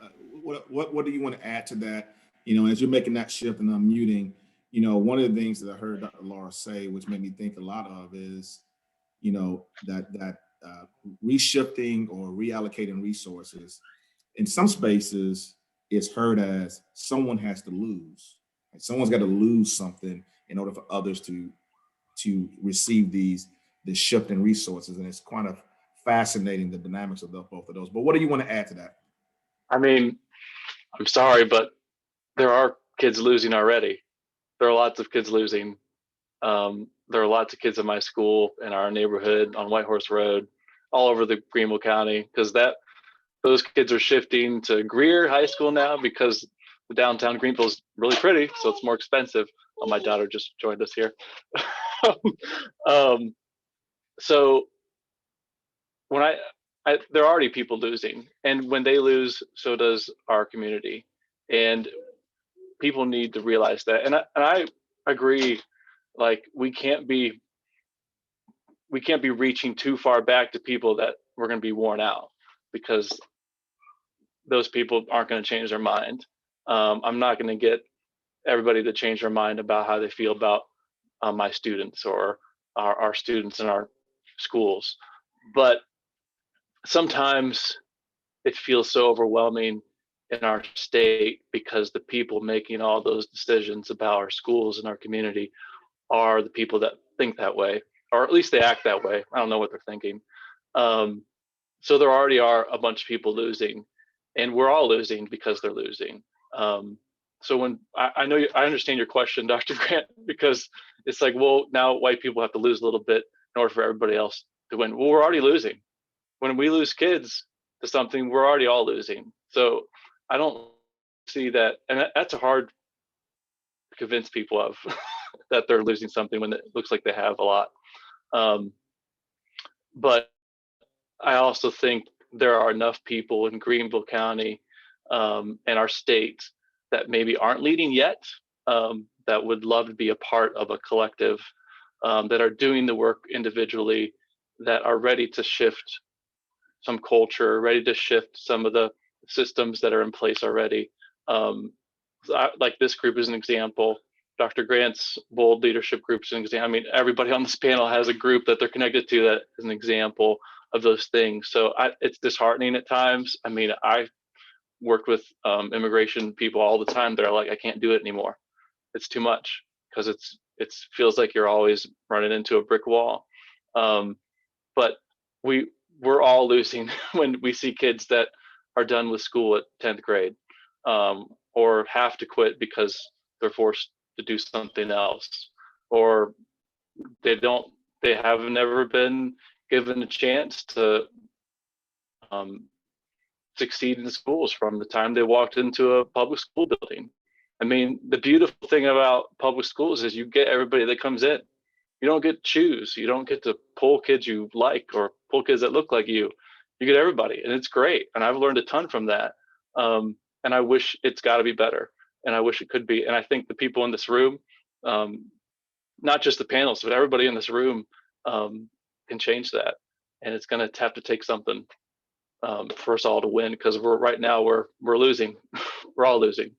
What do you want to add to that? As you're making that shift and unmuting, one of the things that I heard Dr. Laura say, which made me think a lot of is, that reshifting or reallocating resources in some spaces is heard as someone has to lose. Someone's got to lose something in order for others to receive this shift in resources. And it's kind of fascinating, the dynamics of both of those. But what do you want to add to that? I mean, I'm sorry, but there are kids losing already. There are lots of kids losing. There are lots of kids in my school, in our neighborhood, on White Horse Road, all over the Greenville County, because those kids are shifting to Greer High School now because the downtown Greenville is really pretty, so it's more expensive. Oh, my daughter just joined us here. So when there are already people losing, and when they lose, so does our community, and people need to realize that. And I agree, like we can't be reaching too far back to people that we're going to be worn out, because those people aren't going to change their mind. I'm not going to get everybody to change their mind about how they feel about my students or our students in our schools. But sometimes it feels so overwhelming in our state because the people making all those decisions about our schools and our community are the people that think that way, or at least they act that way. I don't know what they're thinking. So there already are a bunch of people losing, and we're all losing because they're losing. So when I understand your question, Dr. Grant, because it's like, well, now white people have to lose a little bit in order for everybody else to win. Well, we're already losing. When we lose kids to something, we're already all losing. So I don't see that, and that's hard to convince people of that they're losing something when it looks like they have a lot. But I also think there are enough people in Greenville County and our state that maybe aren't leading yet, that would love to be a part of a collective, that are doing the work individually, that are ready to shift some culture, ready to shift some of the systems that are in place already. Like this group is an example. Dr. Grant's bold leadership group is an example. I mean, everybody on this panel has a group that they're connected to that is an example of those things. So it's disheartening at times. I mean, I worked with immigration people all the time. They're like, I can't do it anymore. It's too much, because it feels like you're always running into a brick wall. But we're all losing when we see kids that are done with school at 10th grade, or have to quit because they're forced to do something else, or they have never been given a chance to succeed in schools from the time they walked into a public school building. I mean, the beautiful thing about public schools is you get everybody that comes in. You don't get to choose. You don't get to pull kids you like or pull kids that look like you. You get everybody, and it's great. And I've learned a ton from that. And I wish it's got to be better. And I wish it could be. And I think the people in this room, not just the panelists, but everybody in this room can change that. And it's going to have to take something for us all to win, because right now we're losing. We're all losing.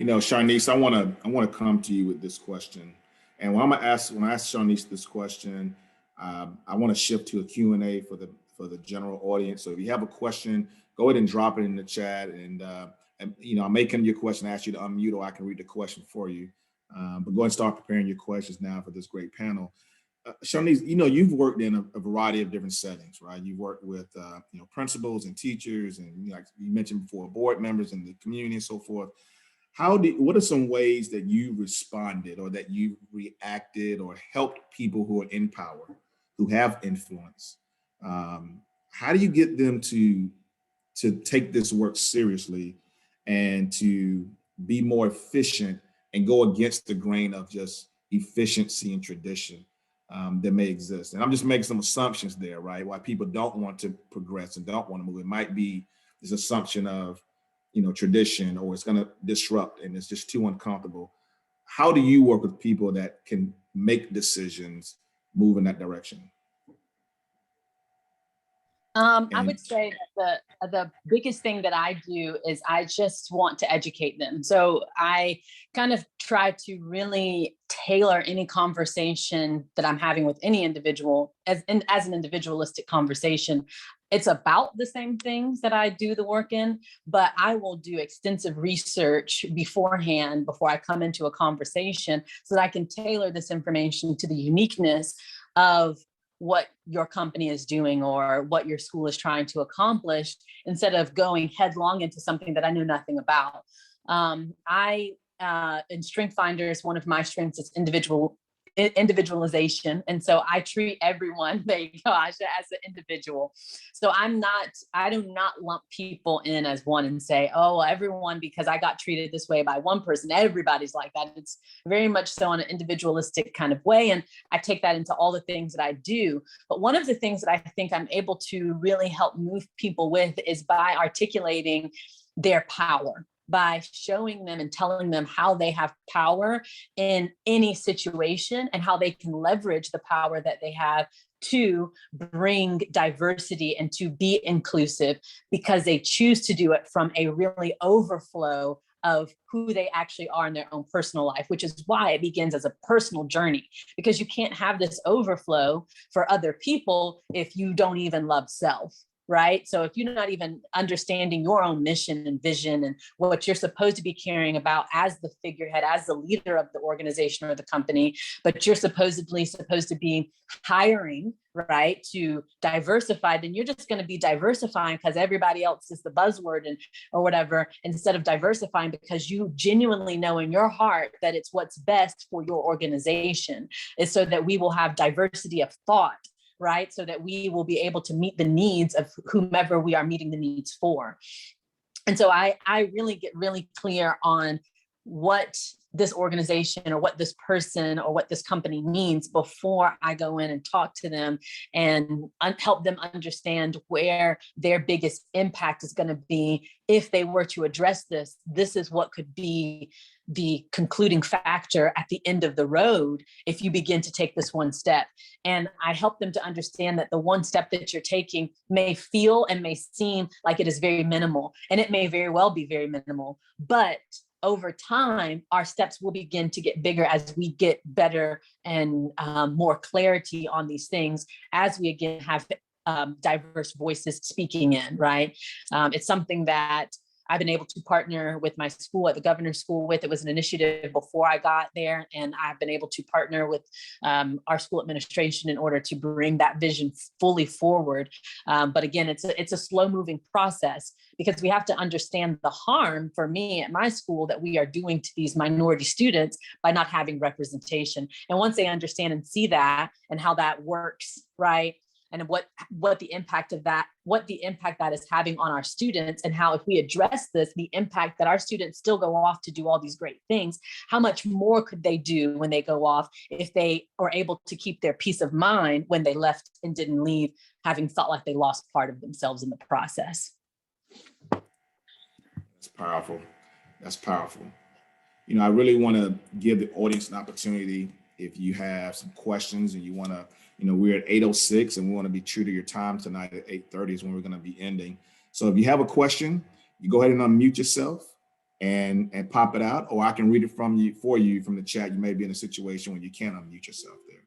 You know, Sharnice, I want to come to you with this question. And when I ask Sharnice this question, I want to shift to a Q&A for the general audience. So if you have a question, go ahead and drop it in the chat. And you know, I may come to your question, ask you to unmute, or I can read the question for you. But go ahead and start preparing your questions now for this great panel. Sharnice, you know, you've worked in a variety of different settings, right? You've worked with, you know, principals and teachers, and like you mentioned before, board members in the community and so forth. What are some ways that you responded, or that you reacted, or helped people who are in power, who have influence? How do you get them to take this work seriously and to be more efficient and go against the grain of just efficiency and tradition that may exist? And I'm just making some assumptions there, right? Why people don't want to progress and don't want to move. It might be this assumption of, you know, tradition, or it's going to disrupt and it's just too uncomfortable. How do you work with people that can make decisions, move in that direction? I would say that the biggest thing that I do is I just want to educate them. So I kind of try to really tailor any conversation that I'm having with any individual as an individualistic conversation. It's about the same things that I do the work in, but I will do extensive research beforehand before I come into a conversation, so that I can tailor this information to the uniqueness of what your company is doing or what your school is trying to accomplish, instead of going headlong into something that I know nothing about. In Strength Finders, one of my strengths is individualization. And so I treat everyone, as an individual. So I do not lump people in as one and say, oh, everyone, because I got treated this way by one person, everybody's like that. It's very much so on an individualistic kind of way. And I take that into all the things that I do. But one of the things that I think I'm able to really help move people with is by articulating their power, by showing them and telling them how they have power in any situation and how they can leverage the power that they have to bring diversity and to be inclusive, because they choose to do it from a really overflow of who they actually are in their own personal life, which is why it begins as a personal journey, because you can't have this overflow for other people if you don't even love self. Right? So if you're not even understanding your own mission and vision and what you're supposed to be caring about as the figurehead, as the leader of the organization or the company, but you're supposedly supposed to be hiring, right, to diversify, then you're just going to be diversifying because everybody else is the buzzword or whatever, instead of diversifying because you genuinely know in your heart that it's what's best for your organization, is so that we will have diversity of thought, right? So that we will be able to meet the needs of whomever we are meeting the needs for. And so I really get really clear on what this organization or what this person or what this company means before I go in and talk to them and help them understand where their biggest impact is going to be. If they were to address this, this is what could be the concluding factor at the end of the road if you begin to take this one step. And I help them to understand that the one step that you're taking may feel and may seem like it is very minimal, and it may very well be very minimal, but over time, our steps will begin to get bigger as we get better and more clarity on these things, as we again have diverse voices speaking in, right? It's something that I've been able to partner with my school at the governor's school with. It was an initiative before I got there, and I've been able to partner with our school administration in order to bring that vision fully forward. But again, it's a slow moving process, because we have to understand the harm for me at my school that we are doing to these minority students by not having representation. And once they understand and see that and how that works, right? And what the impact that is having on our students, and how if we address this, the impact that our students still go off to do all these great things, how much more could they do when they go off if they are able to keep their peace of mind when they left and didn't leave, having felt like they lost part of themselves in the process. That's powerful. That's powerful. You know, I really want to give the audience an opportunity. If you have some questions and you want to, you know, we're at 8:06 and we want to be true to your time tonight. At 8:30 is when we're going to be ending. So if you have a question, you go ahead and unmute yourself and pop it out, or I can read it for you from the chat. You may be in a situation when you can't unmute yourself there.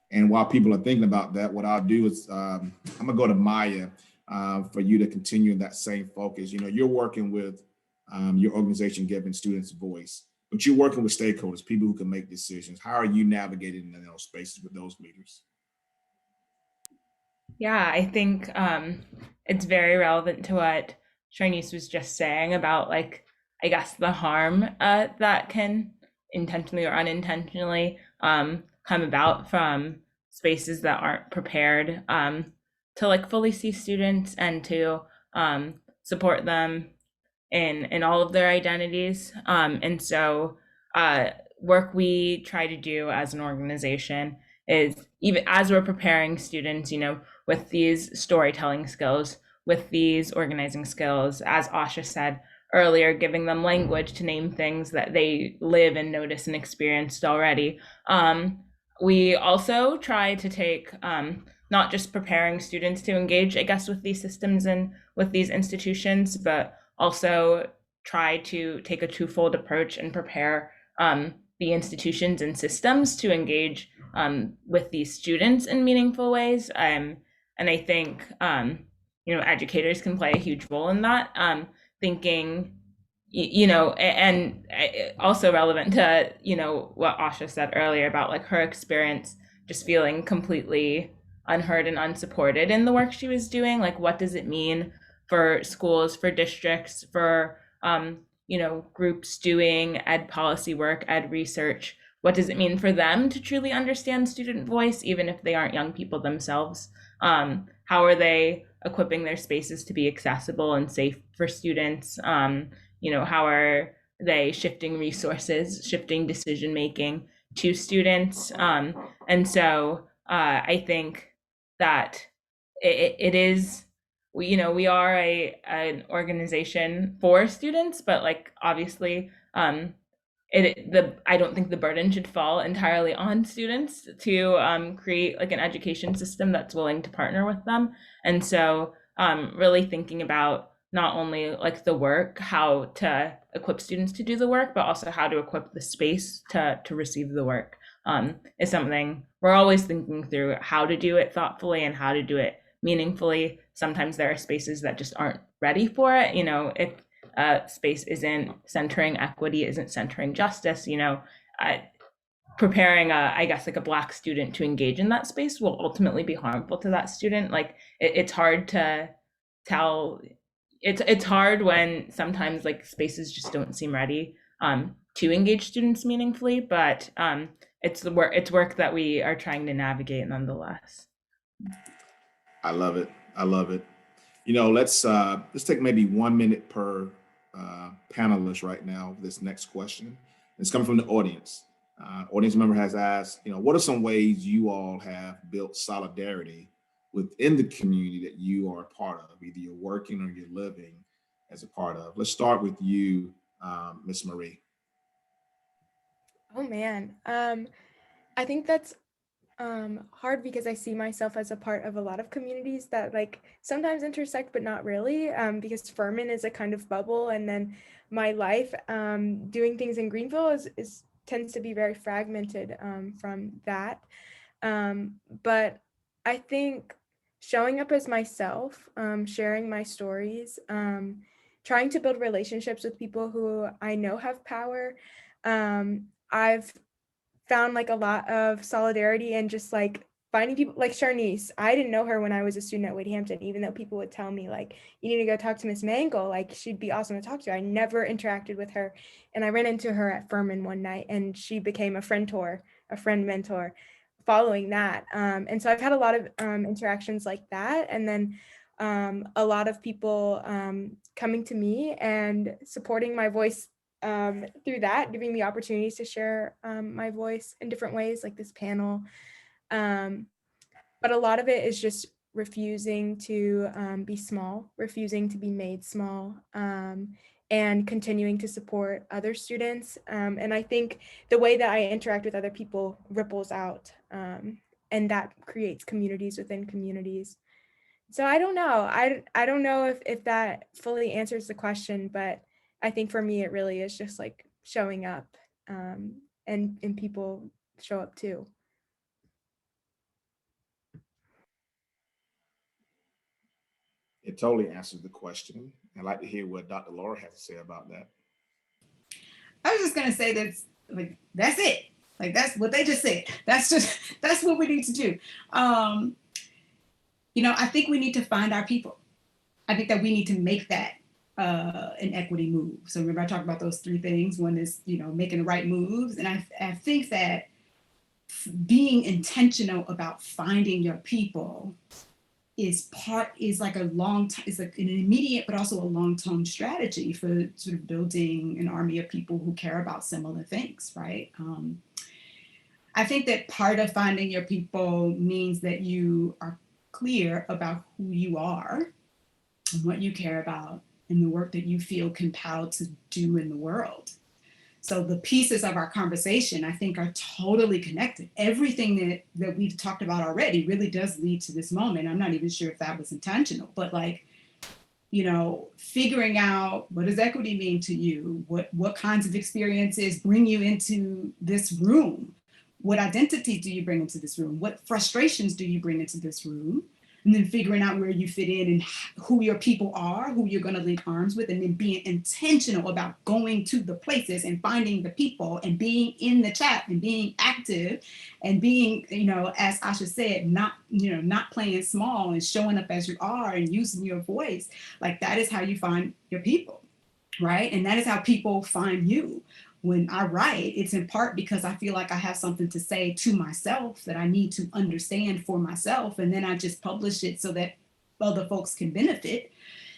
And while people are thinking about that, what I'll do is I'm gonna go to Maya for you to continue that same focus. You know, you're working with your organization giving students voice, but you're working with stakeholders, people who can make decisions. How are you navigating in those spaces with those leaders? Yeah, I think it's very relevant to what Charnice was just saying about, like, I guess the harm that can intentionally or unintentionally come about from spaces that aren't prepared to like fully see students and to support them in all of their identities. And so work we try to do as an organization is, even as we're preparing students, you know, with these storytelling skills, with these organizing skills, as Asha said earlier, giving them language to name things that they live and notice and experienced already. We also try to take not just preparing students to engage, I guess, with these systems and with these institutions, but also try to take a twofold approach and prepare the institutions and systems to engage with these students in meaningful ways. And I think, you know, educators can play a huge role in that, thinking, you know, and also relevant to, you know, what Asha said earlier about like her experience just feeling completely unheard and unsupported in the work she was doing. Like, what does it mean for schools, for districts, for, you know, groups doing ed policy work, ed research? What does it mean for them to truly understand student voice, even if they aren't young people themselves? How are they equipping their spaces to be accessible and safe for students? You know, how are they shifting resources, shifting decision-making to students? And so I think that it is, you know, we are an organization for students, but like, obviously, I don't think the burden should fall entirely on students to create like an education system that's willing to partner with them. And so really thinking about not only like the work, how to equip students to do the work, but also how to equip the space to receive the work is something we're always thinking through, how to do it thoughtfully and how to do it meaningfully. Sometimes there are spaces that just aren't ready for it. You know, if space isn't centering equity, isn't centering justice, you know, preparing I guess like a Black student to engage in that space will ultimately be harmful to that student. Like it's hard to tell. It's hard when sometimes like spaces just don't seem ready to engage students meaningfully, but it's work that we are trying to navigate nonetheless. I love it. I love it. Let's take maybe 1 minute per panelist right now for this next question. It's coming from the audience. Audience member has asked, what are some ways you all have built solidarity within the community that you are a part of, either you're working or you're living as a part of? Let's start with you, Miss Marie. Oh man, I think that's hard because I see myself as a part of a lot of communities that like sometimes intersect, but not really, because Furman is a kind of bubble, and then my life doing things in Greenville is tends to be very fragmented from that. But I think showing up as myself, sharing my stories, trying to build relationships with people who I know have power. I've found like a lot of solidarity and just like finding people like Charnice. I didn't know her when I was a student at Wade Hampton, even though people would tell me like, you need to go talk to Miss Mangle, like she'd be awesome to talk to. I never interacted with her. And I ran into her at Furman one night and she became a friend mentor following that. And so I've had a lot of interactions like that. And then a lot of people coming to me and supporting my voice through that, giving me opportunities to share my voice in different ways, like this panel. But a lot of it is just refusing to be small, refusing to be made small, and continuing to support other students. And I think the way that I interact with other people ripples out, and that creates communities within communities. So I don't know. I don't know if that fully answers the question, but I think for me, it really is just like showing up, and people show up too. It totally answers the question. I'd like to hear what Dr. Laura has to say about that. I was just gonna say that's it. Like that's what they just said. That's what we need to do. I think we need to find our people. I think that we need to make that an equity move. So remember I talked about those three things. One is, making the right moves. And I think that being intentional about finding your people is like an immediate, but also a long-term strategy for sort of building an army of people who care about similar things, right? I think that part of finding your people means that you are clear about who you are and what you care about and the work that you feel compelled to do in the world. So the pieces of our conversation, I think, are totally connected. Everything that we've talked about already really does lead to this moment. I'm not even sure if that was intentional, but figuring out what does equity mean to you? What kinds of experiences bring you into this room? What identities do you bring into this room? What frustrations do you bring into this room? And then figuring out where you fit in and who your people are, who you're going to link arms with, and then being intentional about going to the places and finding the people and being in the chat and being active and being, as Asha said, not playing small and showing up as you are and using your voice. Like that is how you find your people, right? And that is how people find you. When I write, it's in part because I feel like I have something to say to myself that I need to understand for myself. And then I just publish it so that other folks can benefit.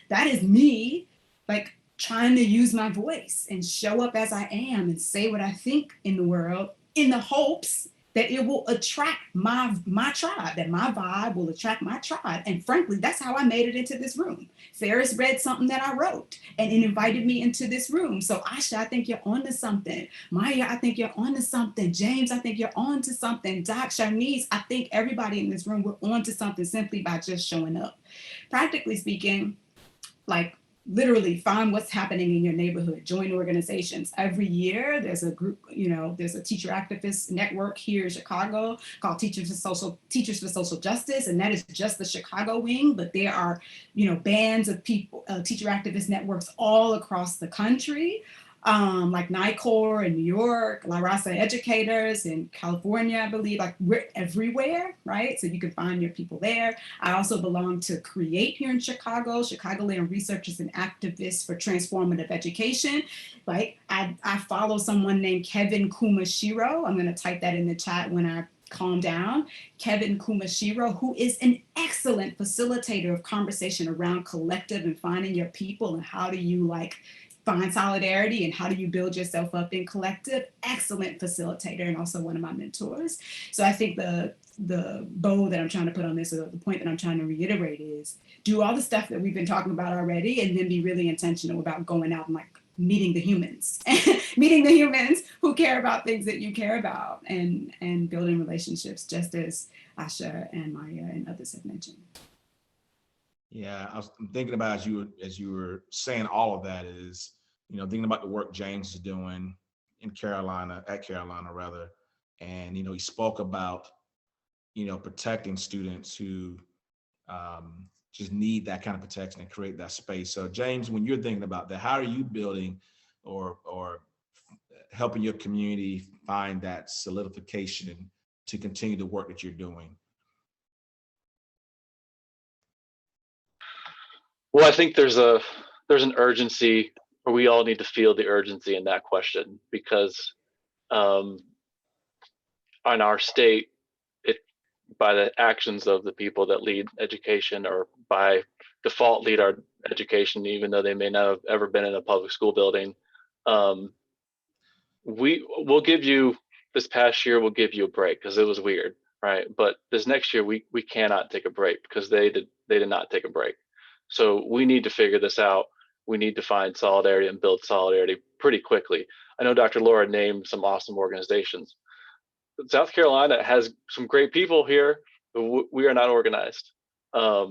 That is me, like trying to use my voice and show up as I am and say what I think in the world in the hopes that it will attract my tribe, that my vibe will attract my tribe. And frankly, that's how I made it into this room. Farris read something that I wrote and it invited me into this room. So Asha, I think you're onto something. Maya, I think you're onto something. James, I think you're onto something. Doc, Charnice, I think everybody in this room, we're onto something simply by just showing up. Practically speaking, like literally find what's happening in your neighborhood, join organizations. Every year there's a group, there's a teacher activist network here in Chicago called Teachers for Social Justice. And that is just the Chicago wing, but there are, bands of people, teacher activist networks all across the country. Like NICOR in New York, La Raza Educators in California, I believe, like we're everywhere, right? So you can find your people there. I also belong to CREATE here in Chicago, Chicagoland Researchers and Activists for Transformative Education. Like I follow someone named Kevin Kumashiro. I'm gonna type that in the chat when I calm down, Kevin Kumashiro, who is an excellent facilitator of conversation around collective and finding your people and how do you like find solidarity and how do you build yourself up in collective. Excellent facilitator and also one of my mentors. So I think the bow that I'm trying to put on this, or the point that I'm trying to reiterate, is do all the stuff that we've been talking about already, and then be really intentional about going out and like meeting the humans, meeting the humans who care about things that you care about, and building relationships, just as Asha and Maya and others have mentioned. Yeah, I'm thinking about as you were saying all of that is, thinking about the work James is doing at Carolina rather, and he spoke about protecting students who just need that kind of protection and create that space. So James, when you're thinking about that, how are you building or helping your community find that solidification to continue the work that you're doing? Well, I think there's an urgency, or we all need to feel the urgency in that question, because on our state, by the actions of the people that lead education, or by default lead our education, even though they may not have ever been in a public school building, we'll give you, this past year, we'll give you a break because it was weird, right? But this next year, we cannot take a break because they did not take a break. So we need to figure this out. We need to find solidarity and build solidarity pretty quickly. I know Dr. Laura named some awesome organizations. South Carolina has some great people here, but we are not organized. I've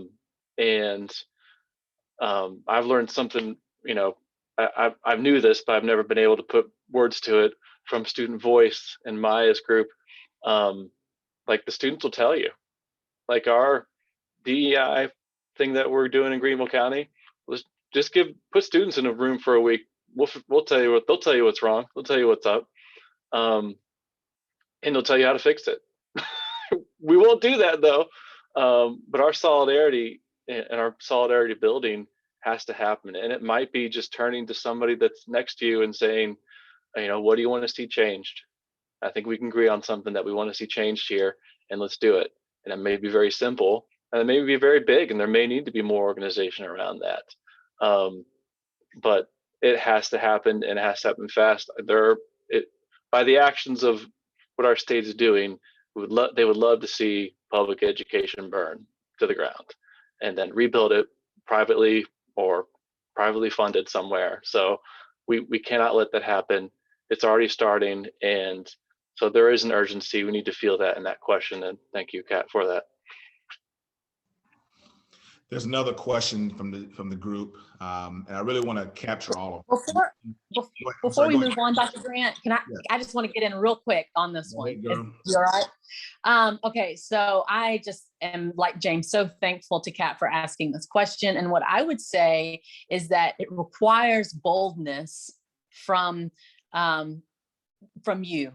learned something, I knew this, but I've never been able to put words to it, from Student Voice and Maya's group. Like the students will tell you, like our DEI thing that we're doing in Greenville County, was just put students in a room for a week. We'll tell you they'll tell you what's wrong. They'll tell you what's up. And they'll tell you how to fix it. We won't do that though. But our solidarity and our solidarity building has to happen. And it might be just turning to somebody that's next to you and saying, what do you want to see changed? I think we can agree on something that we want to see changed here, and let's do it. And it may be very simple, and it may be very big, and there may need to be more organization around that. But it has to happen, and it has to happen fast. By the actions of what our state is doing, they would love to see public education burn to the ground and then rebuild it privately or privately funded somewhere. So we cannot let that happen. It's already starting, and so there is an urgency. We need to feel that in that question, and thank you, Kat, for that. There's another question from the group, and I really want to capture all of them. Before we move on, Dr. Grant, I just want to get in real quick on this one. You all right? Okay, so I just am, like James, so thankful to Kat for asking this question. And what I would say is that it requires boldness from you,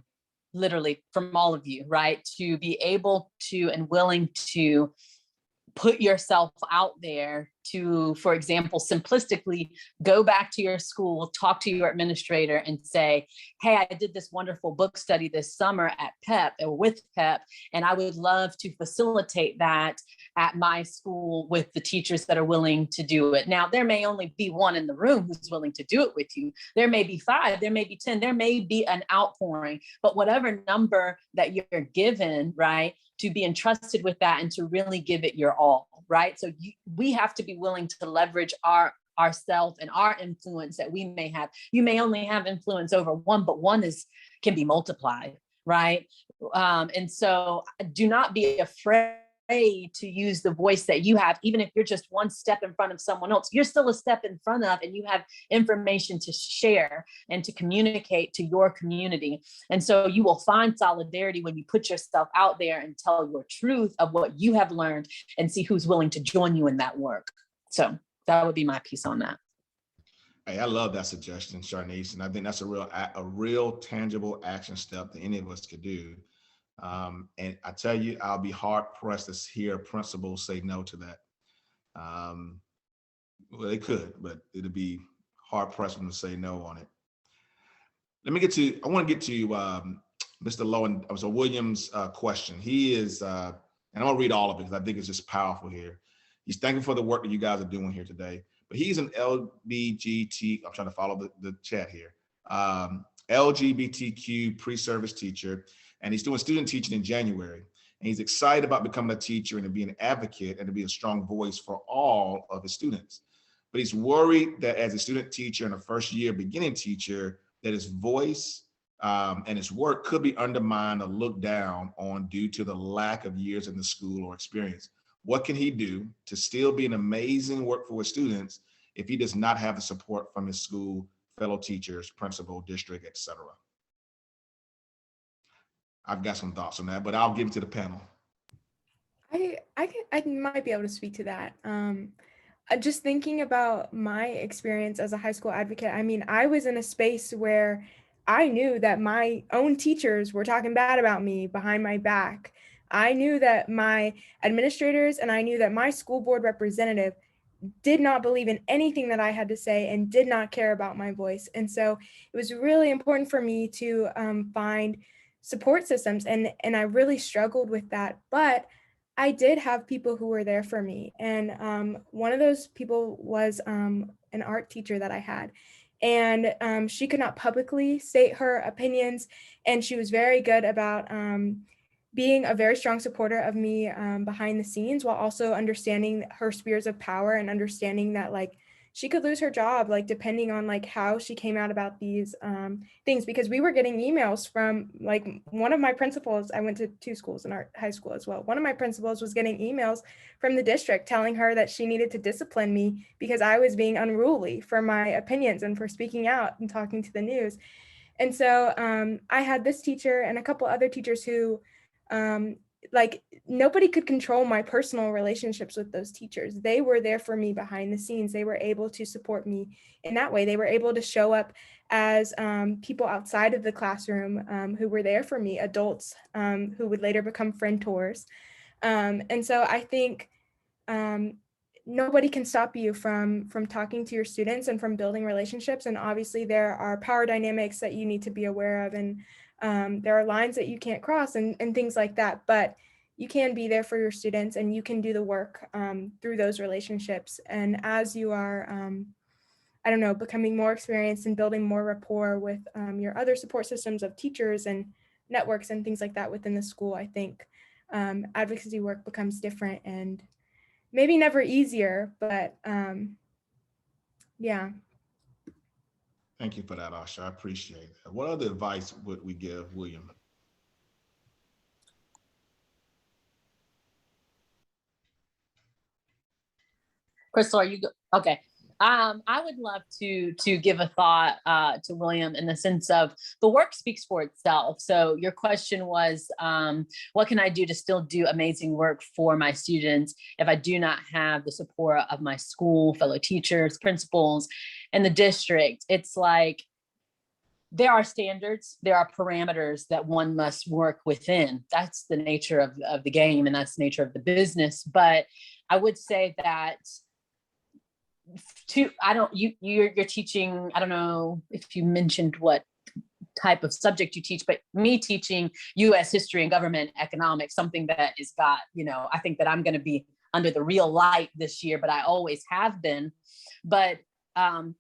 literally from all of you, right? To be able to and willing to put yourself out there to, for example, simplistically go back to your school, talk to your administrator and say, hey, I did this wonderful book study this summer at PEP or with PEP, and I would love to facilitate that at my school with the teachers that are willing to do it. Now, there may only be one in the room who's willing to do it with you. There may be 5, there may be 10, there may be an outpouring, but whatever number that you're given, right, to be entrusted with that and to really give it your all, right? So we have to be willing to leverage ourselves and our influence that we may have. You may only have influence over one, but one can be multiplied, right? And so do not be afraid to use the voice that you have, even if you're just one step in front of someone else. You're still a step in front of, and you have information to share and to communicate to your community. And so you will find solidarity when you put yourself out there and tell your truth of what you have learned and see who's willing to join you in that work. So that would be my piece on that. Hey, I love that suggestion, Sharnice, and I think that's a real tangible action step that any of us could do. And I tell you, I'll be hard pressed to hear principals say no to that. Well, they could, but it'll be hard pressed for them to say no on it. I want to get to Mr. Lowen, so William's question. He is, and I'm gonna read all of it because I think it's just powerful here. He's thankful for the work that you guys are doing here today, but he's an LBGT, I'm trying to follow the chat here, LGBTQ pre-service teacher, and he's doing student teaching in January. And he's excited about becoming a teacher and to be an advocate and to be a strong voice for all of his students. But he's worried that as a student teacher and a first year beginning teacher, that his voice and his work could be undermined or looked down on due to the lack of years in the school or experience. What can he do to still be an amazing work for his students if he does not have the support from his school, fellow teachers, principal, district, etc.? I've got some thoughts on that, but I'll give it to the panel. I might be able to speak to that. Just thinking about my experience as a high school advocate, I mean, I was in a space where I knew that my own teachers were talking bad about me behind my back. I knew that my administrators and I knew that my school board representative did not believe in anything that I had to say and did not care about my voice. And so it was really important for me to find support systems. And I really struggled with that. But I did have people who were there for me. And one of those people was an art teacher that I had. And she could not publicly state her opinions. And she was very good about being a very strong supporter of me behind the scenes, while also understanding her spheres of power and understanding that like she could lose her job, like depending on like how she came out about these things, because we were getting emails from like one of my principals. I went to 2 schools in our high school as well. One of my principals was getting emails from the district telling her that she needed to discipline me because I was being unruly for my opinions and for speaking out and talking to the news. And so I had this teacher and a couple other teachers who like nobody could control my personal relationships with those teachers. They were there for me behind the scenes. They were able to support me in that way. They were able to show up as people outside of the classroom who were there for me, adults who would later become friend tours. And so I think nobody can stop you from talking to your students and from building relationships. And obviously there are power dynamics that you need to be aware of, and there are lines that you can't cross and things like that, but you can be there for your students and you can do the work through those relationships. And as you are, I don't know, becoming more experienced and building more rapport with your other support systems of teachers and networks and things like that within the school, I think advocacy work becomes different and maybe never easier, but yeah. Thank you for that, Asha. I appreciate that. What other advice would we give William? Crystal, are you okay? I would love to give a thought to William in the sense of the work speaks for itself. So your question was, what can I do to still do amazing work for my students if I do not have the support of my school, fellow teachers, principals, and the district? It's like there are standards, there are parameters that one must work within. That's the nature of the game, and that's the nature of the business. But I would say that you're teaching, I don't know if you mentioned what type of subject you teach, but me teaching US history and government economics, something that is got, I think that I'm going to be under the real light this year, but I always have been. But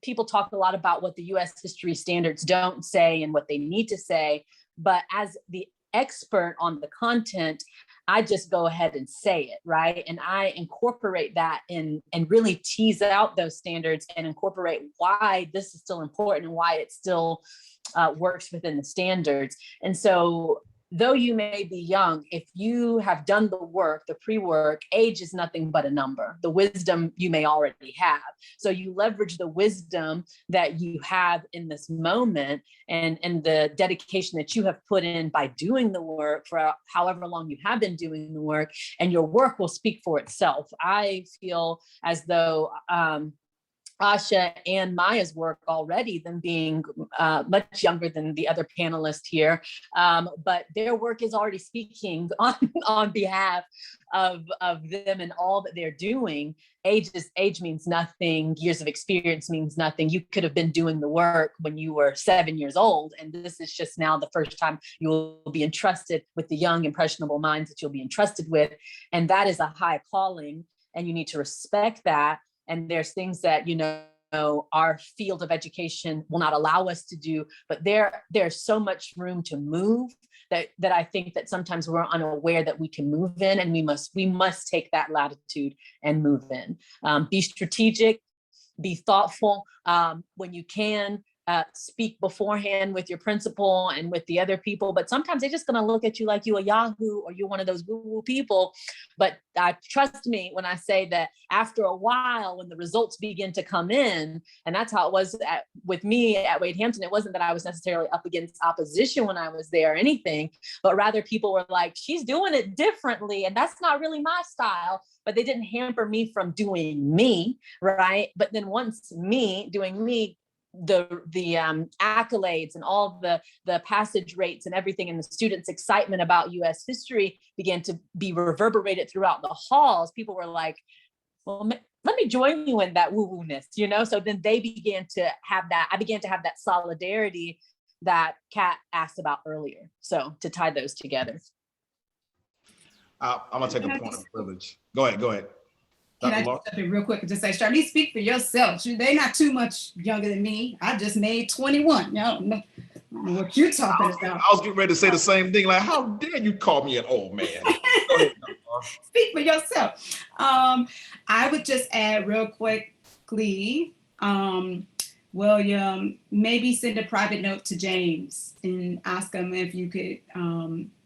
people talk a lot about what the US history standards don't say and what they need to say. But as the expert on the content, I just go ahead and say it, right? And I incorporate that in and really tease out those standards and incorporate why this is still important and why it still works within the standards. And so though you may be young, if you have done the work, the pre-work, age is nothing but a number. The wisdom you may already have. So you leverage the wisdom that you have in this moment and the dedication that you have put in by doing the work for however long you have been doing the work, and your work will speak for itself. I feel as though Asha and Maya's work already, them being much younger than the other panelists here, but their work is already speaking on behalf of them and all that they're doing. Age means nothing. Years of experience means nothing. You could have been doing the work when you were 7 years old, and this is just now the first time you will be entrusted with the young, impressionable minds that you'll be entrusted with, and that is a high calling, and you need to respect that. And there's things that, our field of education will not allow us to do, but there's so much room to move that I think that sometimes we're unaware that we can move in, and we must take that latitude and move in. Be strategic, be thoughtful when you can. Speak beforehand with your principal and with the other people, but sometimes they're just going to look at you like you a Yahoo or you're one of those woo-woo people. But trust me when I say that after a while, when the results begin to come in, and that's how it was with me at Wade Hampton, it wasn't that I was necessarily up against opposition when I was there or anything, but rather people were like, she's doing it differently, and that's not really my style. But they didn't hamper me from doing me, right? But then once me doing me, the accolades and all the passage rates and everything and the students' excitement about US history began to be reverberated throughout the halls. People were like, well, let me join you in that woo-woo-ness, So then they began to have that. I began to have that solidarity that Kat asked about earlier. So to tie those together. I'm gonna take a point of privilege. Go ahead. Can I just jump in real quick and just say, Charlie, speak for yourself. They're not too much younger than me. I just made 21. I don't know what you're talking about. I was getting ready to say the same thing. Like, how dare you call me an old man? Go ahead, speak for yourself. I would just add real quickly, William, maybe send a private note to James and ask him if you could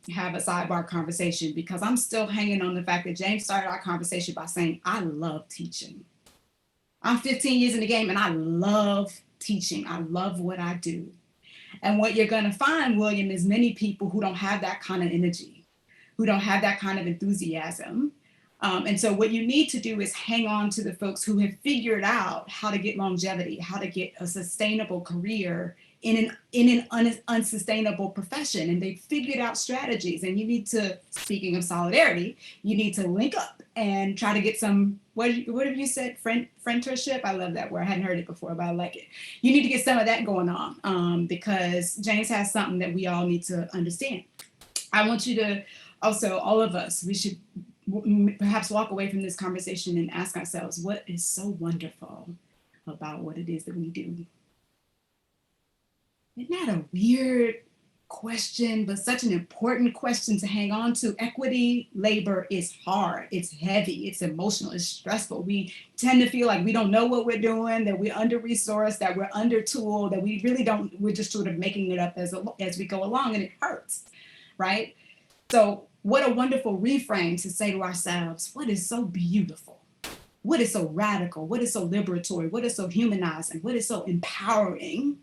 have a sidebar conversation, because I'm still hanging on the fact that James started our conversation by saying, I love teaching. I'm 15 years in the game and I love teaching. I love what I do. And what you're going to find, William, is many people who don't have that kind of energy, who don't have that kind of enthusiasm. And so what you need to do is hang on to the folks who have figured out how to get longevity, how to get a sustainable career in an unsustainable profession. And they figured out strategies. And you need to, speaking of solidarity, you need to link up and try to get some, what have you said, friendship? I love that word. I hadn't heard it before, but I like it. You need to get some of that going on because James has something that we all need to understand. I want you to also, all of us, we should perhaps walk away from this conversation and ask ourselves, what is so wonderful about what it is that we do? Isn't that a weird question, but such an important question to hang on to? Equity labor is hard, it's heavy, it's emotional, it's stressful. We tend to feel like we don't know what we're doing, that we're under-resourced, that we're under-tooled, that we really don't, we're just sort of making it up as we go along, and it hurts, right? So what a wonderful reframe to say to ourselves, what is so beautiful? What is so radical? What is so liberatory? What is so humanizing? What is so empowering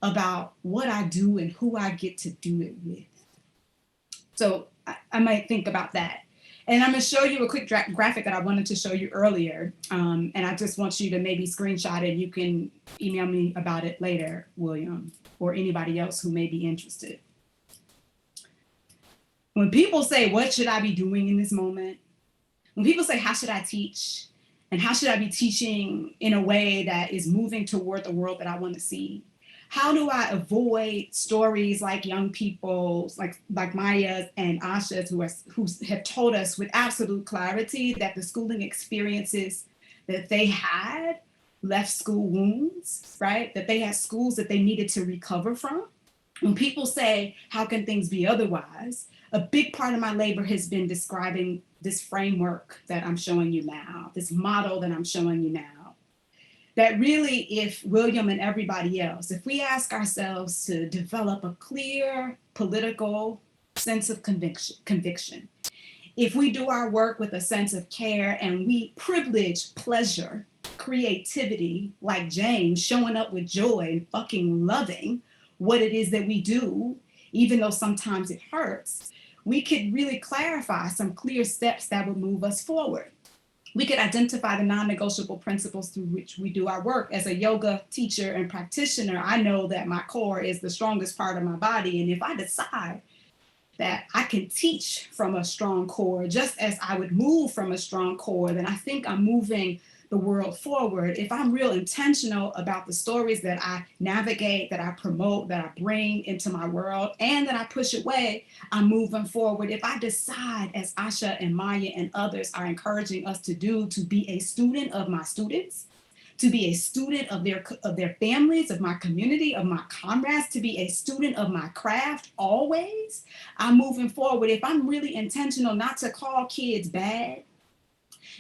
about what I do and who I get to do it with? So I might think about that. And I'm going to show you a quick graphic that I wanted to show you earlier. And I just want you to maybe screenshot it. You can email me about it later, William, or anybody else who may be interested. When people say, what should I be doing in this moment? When people say, how should I teach? And how should I be teaching in a way that is moving toward the world that I want to see? How do I avoid stories like young people, like Maya and Asha, who have told us with absolute clarity that the schooling experiences that they had left school wounds, right? That they had schools that they needed to recover from. When people say, how can things be otherwise? A big part of my labor has been describing this framework that I'm showing you now, this model that I'm showing you now. That really, if William and everybody else, if we ask ourselves to develop a clear political sense of conviction, if we do our work with a sense of care and we privilege pleasure, creativity, like James, showing up with joy and fucking loving what it is that we do, even though sometimes it hurts, we could really clarify some clear steps that would move us forward. we could identify the non-negotiable principles through which we do our work. As a yoga teacher and practitioner, I know that my core is the strongest part of my body. And if I decide that I can teach from a strong core, just as I would move from a strong core, then I think I'm moving the world forward. If I'm real intentional about the stories that I navigate, that I promote, that I bring into my world, and that I push away, I'm moving forward. If I decide, as Asha and Maya and others are encouraging us to do, to be a student of my students, to be a student of their families, of my community, of my comrades, to be a student of my craft always, I'm moving forward. If I'm really intentional not to call kids bad,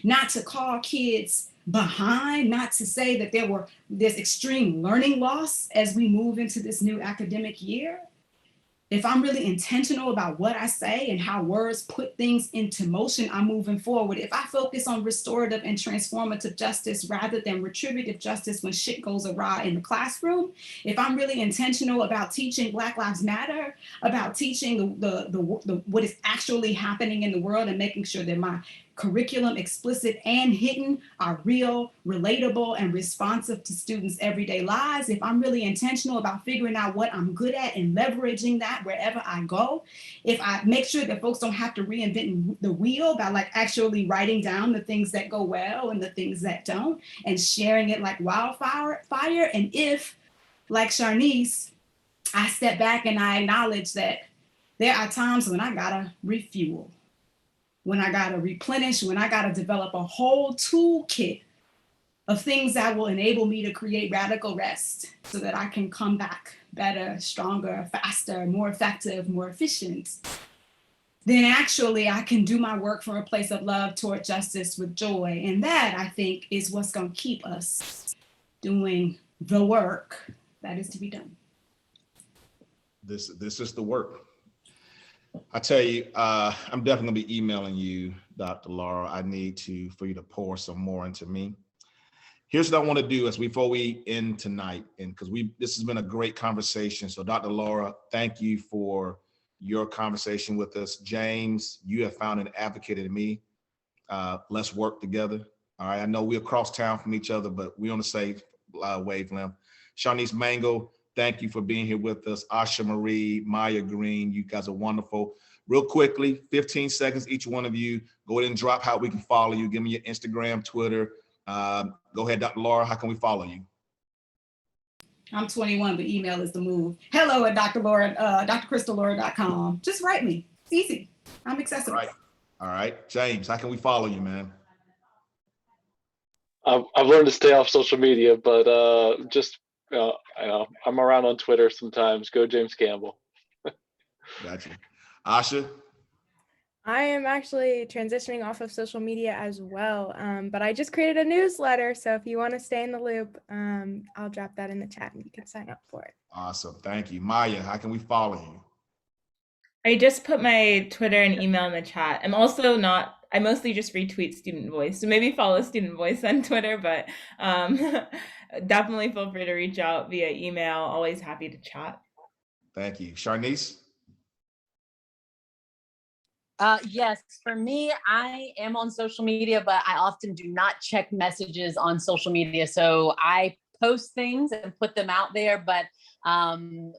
not to call kids behind, not to say that there's extreme learning loss as we move into this new academic year, if I'm really intentional about what I say and how words put things into motion, I'm moving forward. If I focus on restorative and transformative justice rather than retributive justice when shit goes awry in the classroom, if I'm really intentional about teaching Black Lives Matter, about teaching the what is actually happening in the world and making sure that my curriculum, explicit and hidden, are real, relatable, and responsive to students' everyday lives, if I'm really intentional about figuring out what I'm good at and leveraging that wherever I go, if I make sure that folks don't have to reinvent the wheel by like actually writing down the things that go well and the things that don't, and sharing it like wildfire, and if, like Sharnice, I step back and I acknowledge that there are times when I gotta refuel, when I gotta replenish, when I gotta develop a whole toolkit of things that will enable me to create radical rest so that I can come back better, stronger, faster, more effective, more efficient, then actually I can do my work from a place of love toward justice with joy. And that, I think, is what's gonna keep us doing the work that is to be done. This is the work. I tell you, I'm definitely gonna be emailing you, Dr. Laura. I need for you to pour some more into me. Here's what I want to do before we end tonight, and because this has been a great conversation. So Dr. Laura, thank you for your conversation with us. James, you have found an advocate in me. Let's work together. All right, I know we're across town from each other, but we're on the same wavelength. Sharnice Mango, thank you for being here with us. Asha Marie, Maya Green, you guys are wonderful. Real quickly, 15 seconds, each one of you, go ahead and drop how we can follow you. Give me your Instagram, Twitter. Go ahead, Dr. Laura, how can we follow you? I'm 21, but email is the move. Hello at drcrystallora.com. Just write me. It's easy. I'm accessible. All right. James, how can we follow you, man? I've learned to stay off social media, but I'm around on Twitter sometimes. Go James Campbell. Gotcha. Asha? I am actually transitioning off of social media as well, but I just created a newsletter. So if you want to stay in the loop, I'll drop that in the chat and you can sign up for it. Awesome. Thank you. Maya, how can we follow you? I just put my Twitter and email in the chat. I mostly just retweet Student Voice. So maybe follow Student Voice on Twitter, but definitely feel free to reach out via email. Always happy to chat. Thank you. Sharnice? Yes, for me, I am on social media, but I often do not check messages on social media. So I post things and put them out there, but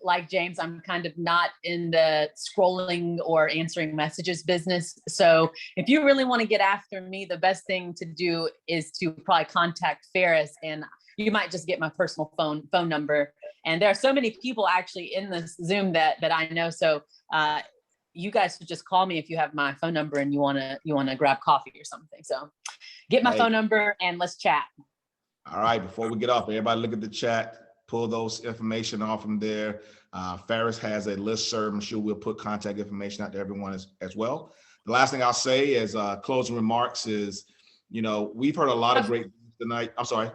like James, I'm kind of not in the scrolling or answering messages business. So if you really want to get after me, the best thing to do is to probably contact Farris, and you might just get my personal phone number. And there are so many people actually in this Zoom that I know. So you guys should just call me if you have my phone number and you wanna grab coffee or something. So get my phone number and let's chat. All right, before we get off, everybody look at the chat, pull those information off from there. Farris has a listserv. I'm sure we'll put contact information out to everyone as well. The last thing I'll say is closing remarks is, we've heard a lot of great things tonight. I'm sorry.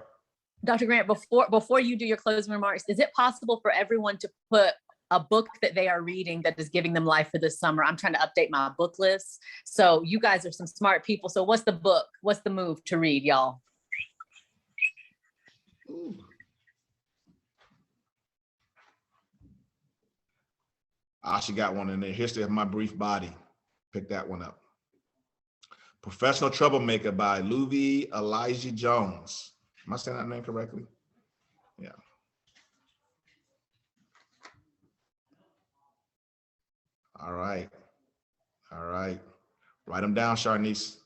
Dr. Grant, before you do your closing remarks, is it possible for everyone to put a book that they are reading that is giving them life for this summer? I'm trying to update my book list. So you guys are some smart people. So what's the book? What's the move to read, y'all? Ooh. Asha got one in there. History of My Brief Body. Pick that one up. Professional Troublemaker by Luvi Elijah Jones. Am I saying that name correctly? Yeah. All right. All right. Write them down, Sharnice.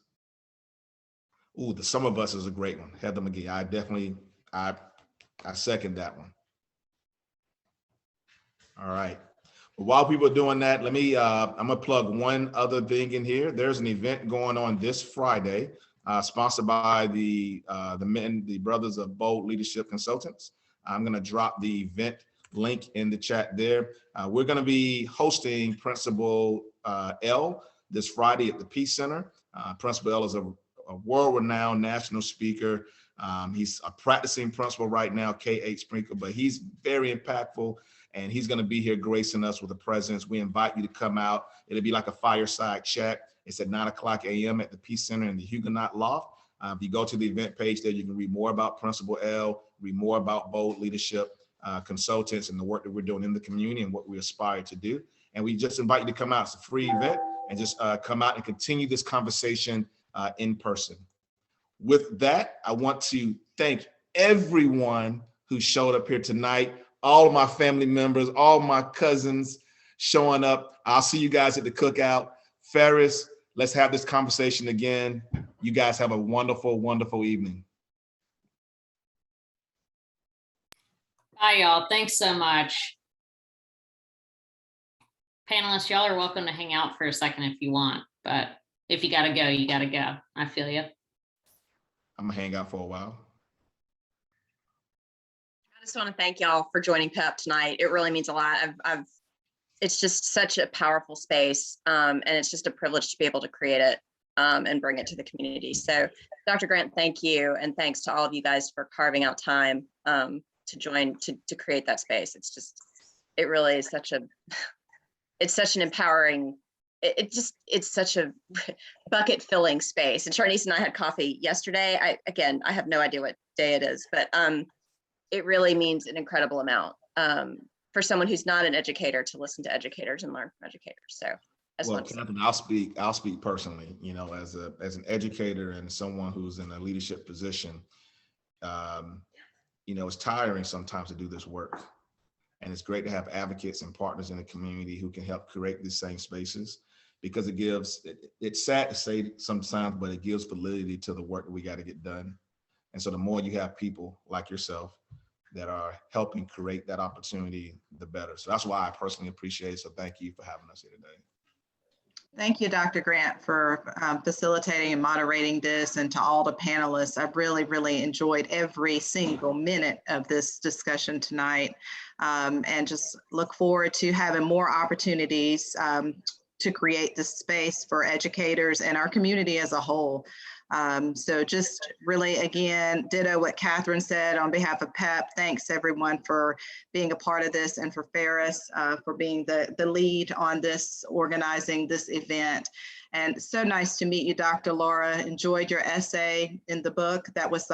Ooh, The Summer Bus is a great one. Heather McGee. I second that one. All right. But while people are doing that, let me, I'm gonna plug one other thing in here. There's an event going on this Friday, sponsored by the Brothers of Bold Leadership Consultants. I'm gonna drop the event link in the chat there. We're gonna be hosting Principal L this Friday at the Peace Center. Principal L is a world-renowned national speaker. He's a practicing principal right now, K.H. Sprinkle, but he's very impactful, and he's going to be here gracing us with a presence. We invite you to come out. It'll be like a fireside chat. It's at 9:00 a.m. at the Peace Center in the Huguenot Loft. If you go to the event page there, you can read more about Principal L, read more about Bold Leadership Consultants and the work that we're doing in the community and what we aspire to do. And we just invite you to come out. It's a free event, and just come out and continue this conversation in person. With that, I want to thank everyone who showed up here tonight, all of my family members, all my cousins showing up. I'll see you guys at the cookout. Farris, let's have this conversation again. You guys have a wonderful, wonderful evening. Bye, y'all. Thanks so much. Panelists, y'all are welcome to hang out for a second if you want, but if you gotta go, you gotta go. I feel you. I'm gonna hang out for a while. I just want to thank y'all for joining PEP tonight. It really means a lot. It's just such a powerful space, and it's just a privilege to be able to create it and bring it to the community. So, Dr. Grant, thank you, and thanks to all of you guys for carving out time to join to create that space. It really is it's such an empowering. It's such a bucket filling space. And Charnice and I had coffee yesterday. I have no idea what day it is, but it really means an incredible amount for someone who's not an educator to listen to educators and learn from educators. So well, Catherine, I'll speak personally, you know, as an educator and someone who's in a leadership position, you know, it's tiring sometimes to do this work. And it's great to have advocates and partners in the community who can help create these same spaces, because it's sad to say sometimes, but it gives validity to the work that we got to get done. And so the more you have people like yourself that are helping create that opportunity, the better. So that's why I personally appreciate it. So thank you for having us here today. Thank you, Dr. Grant, for facilitating and moderating this, and to all the panelists. I've really, really enjoyed every single minute of this discussion tonight, and just look forward to having more opportunities to create this space for educators and our community as a whole. So just really, again, ditto what Catherine said on behalf of PEP. Thanks everyone for being a part of this, and for Farris for being the lead on this, organizing this event. And so nice to meet you, Dr. Laura. Enjoyed your essay in the book. That was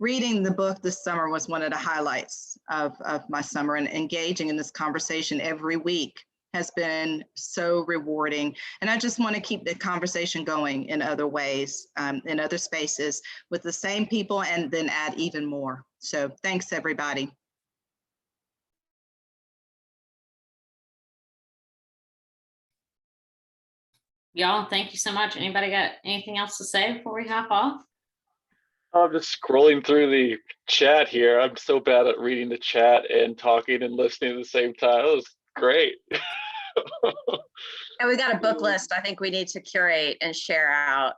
reading the book this summer was one of the highlights of my summer, and engaging in this conversation every week has been so rewarding. And I just want to keep the conversation going in other ways, in other spaces with the same people, and then add even more. So thanks, everybody. Y'all, thank you so much. Anybody got anything else to say before we hop off? I'm just scrolling through the chat here. I'm so bad at reading the chat and talking and listening at the same time. It was great. And we got a book list I think we need to curate and share out.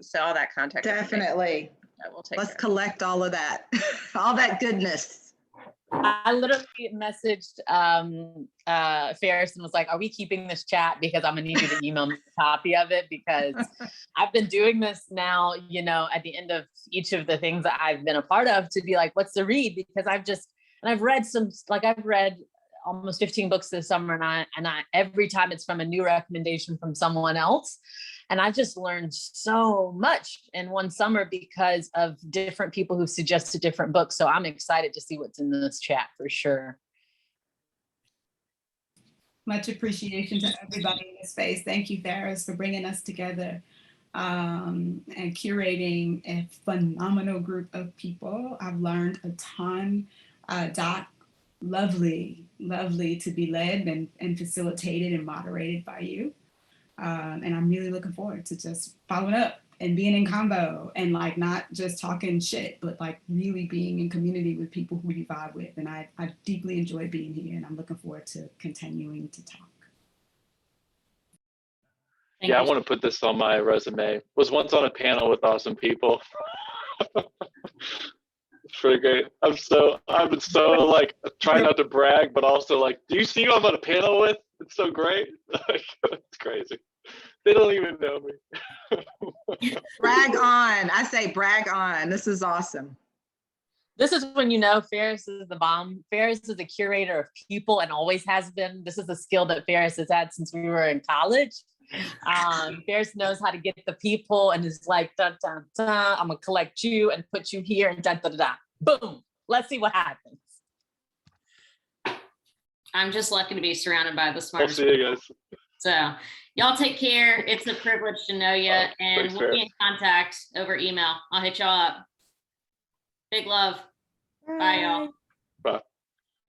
So all that contact. Definitely. Let's collect all of that, all that goodness. I literally messaged Farris and was like, are we keeping this chat? Because I'm gonna need you to email me a copy of it, because I've been doing this now, you know, at the end of each of the things that I've been a part of, to be like, what's the read? Because I've read almost 15 books this summer, and I every time it's from a new recommendation from someone else. And I've just learned so much in one summer because of different people who suggested different books. So I'm excited to see what's in this chat for sure. Much appreciation to everybody in this space. Thank you, Farris, for bringing us together. and curating a phenomenal group of people. I've learned a ton. Doc, lovely to be led and facilitated and moderated by you. And I'm really looking forward to just following up and being in convo and like not just talking shit, but like really being in community with people who you vibe with. And I deeply enjoy being here, and I'm looking forward to continuing to talk. Thank I you. want to put this on my resume. Was once on a panel with awesome people. It's pretty great. I've been so like trying not to brag, but also like, do you see who I'm on a panel with? It's so great. Like, it's crazy. They don't even know me. Brag on. I say brag on. This is awesome. This is when you know Farris is the bomb. Farris is a curator of people and always has been. This is a skill that Farris has had since we were in college. Farris knows how to get the people and is like, dun, dun, dun, I'm gonna collect you and put you here and dun, dun, dun, dun. Boom. Let's see what happens. I'm just lucky to be surrounded by the I'll smartest. see you guys. So y'all take care. It's a privilege to know you, and thanks, we'll be Farris. in contact over email. I'll hit y'all up. Big love. Bye, y'all.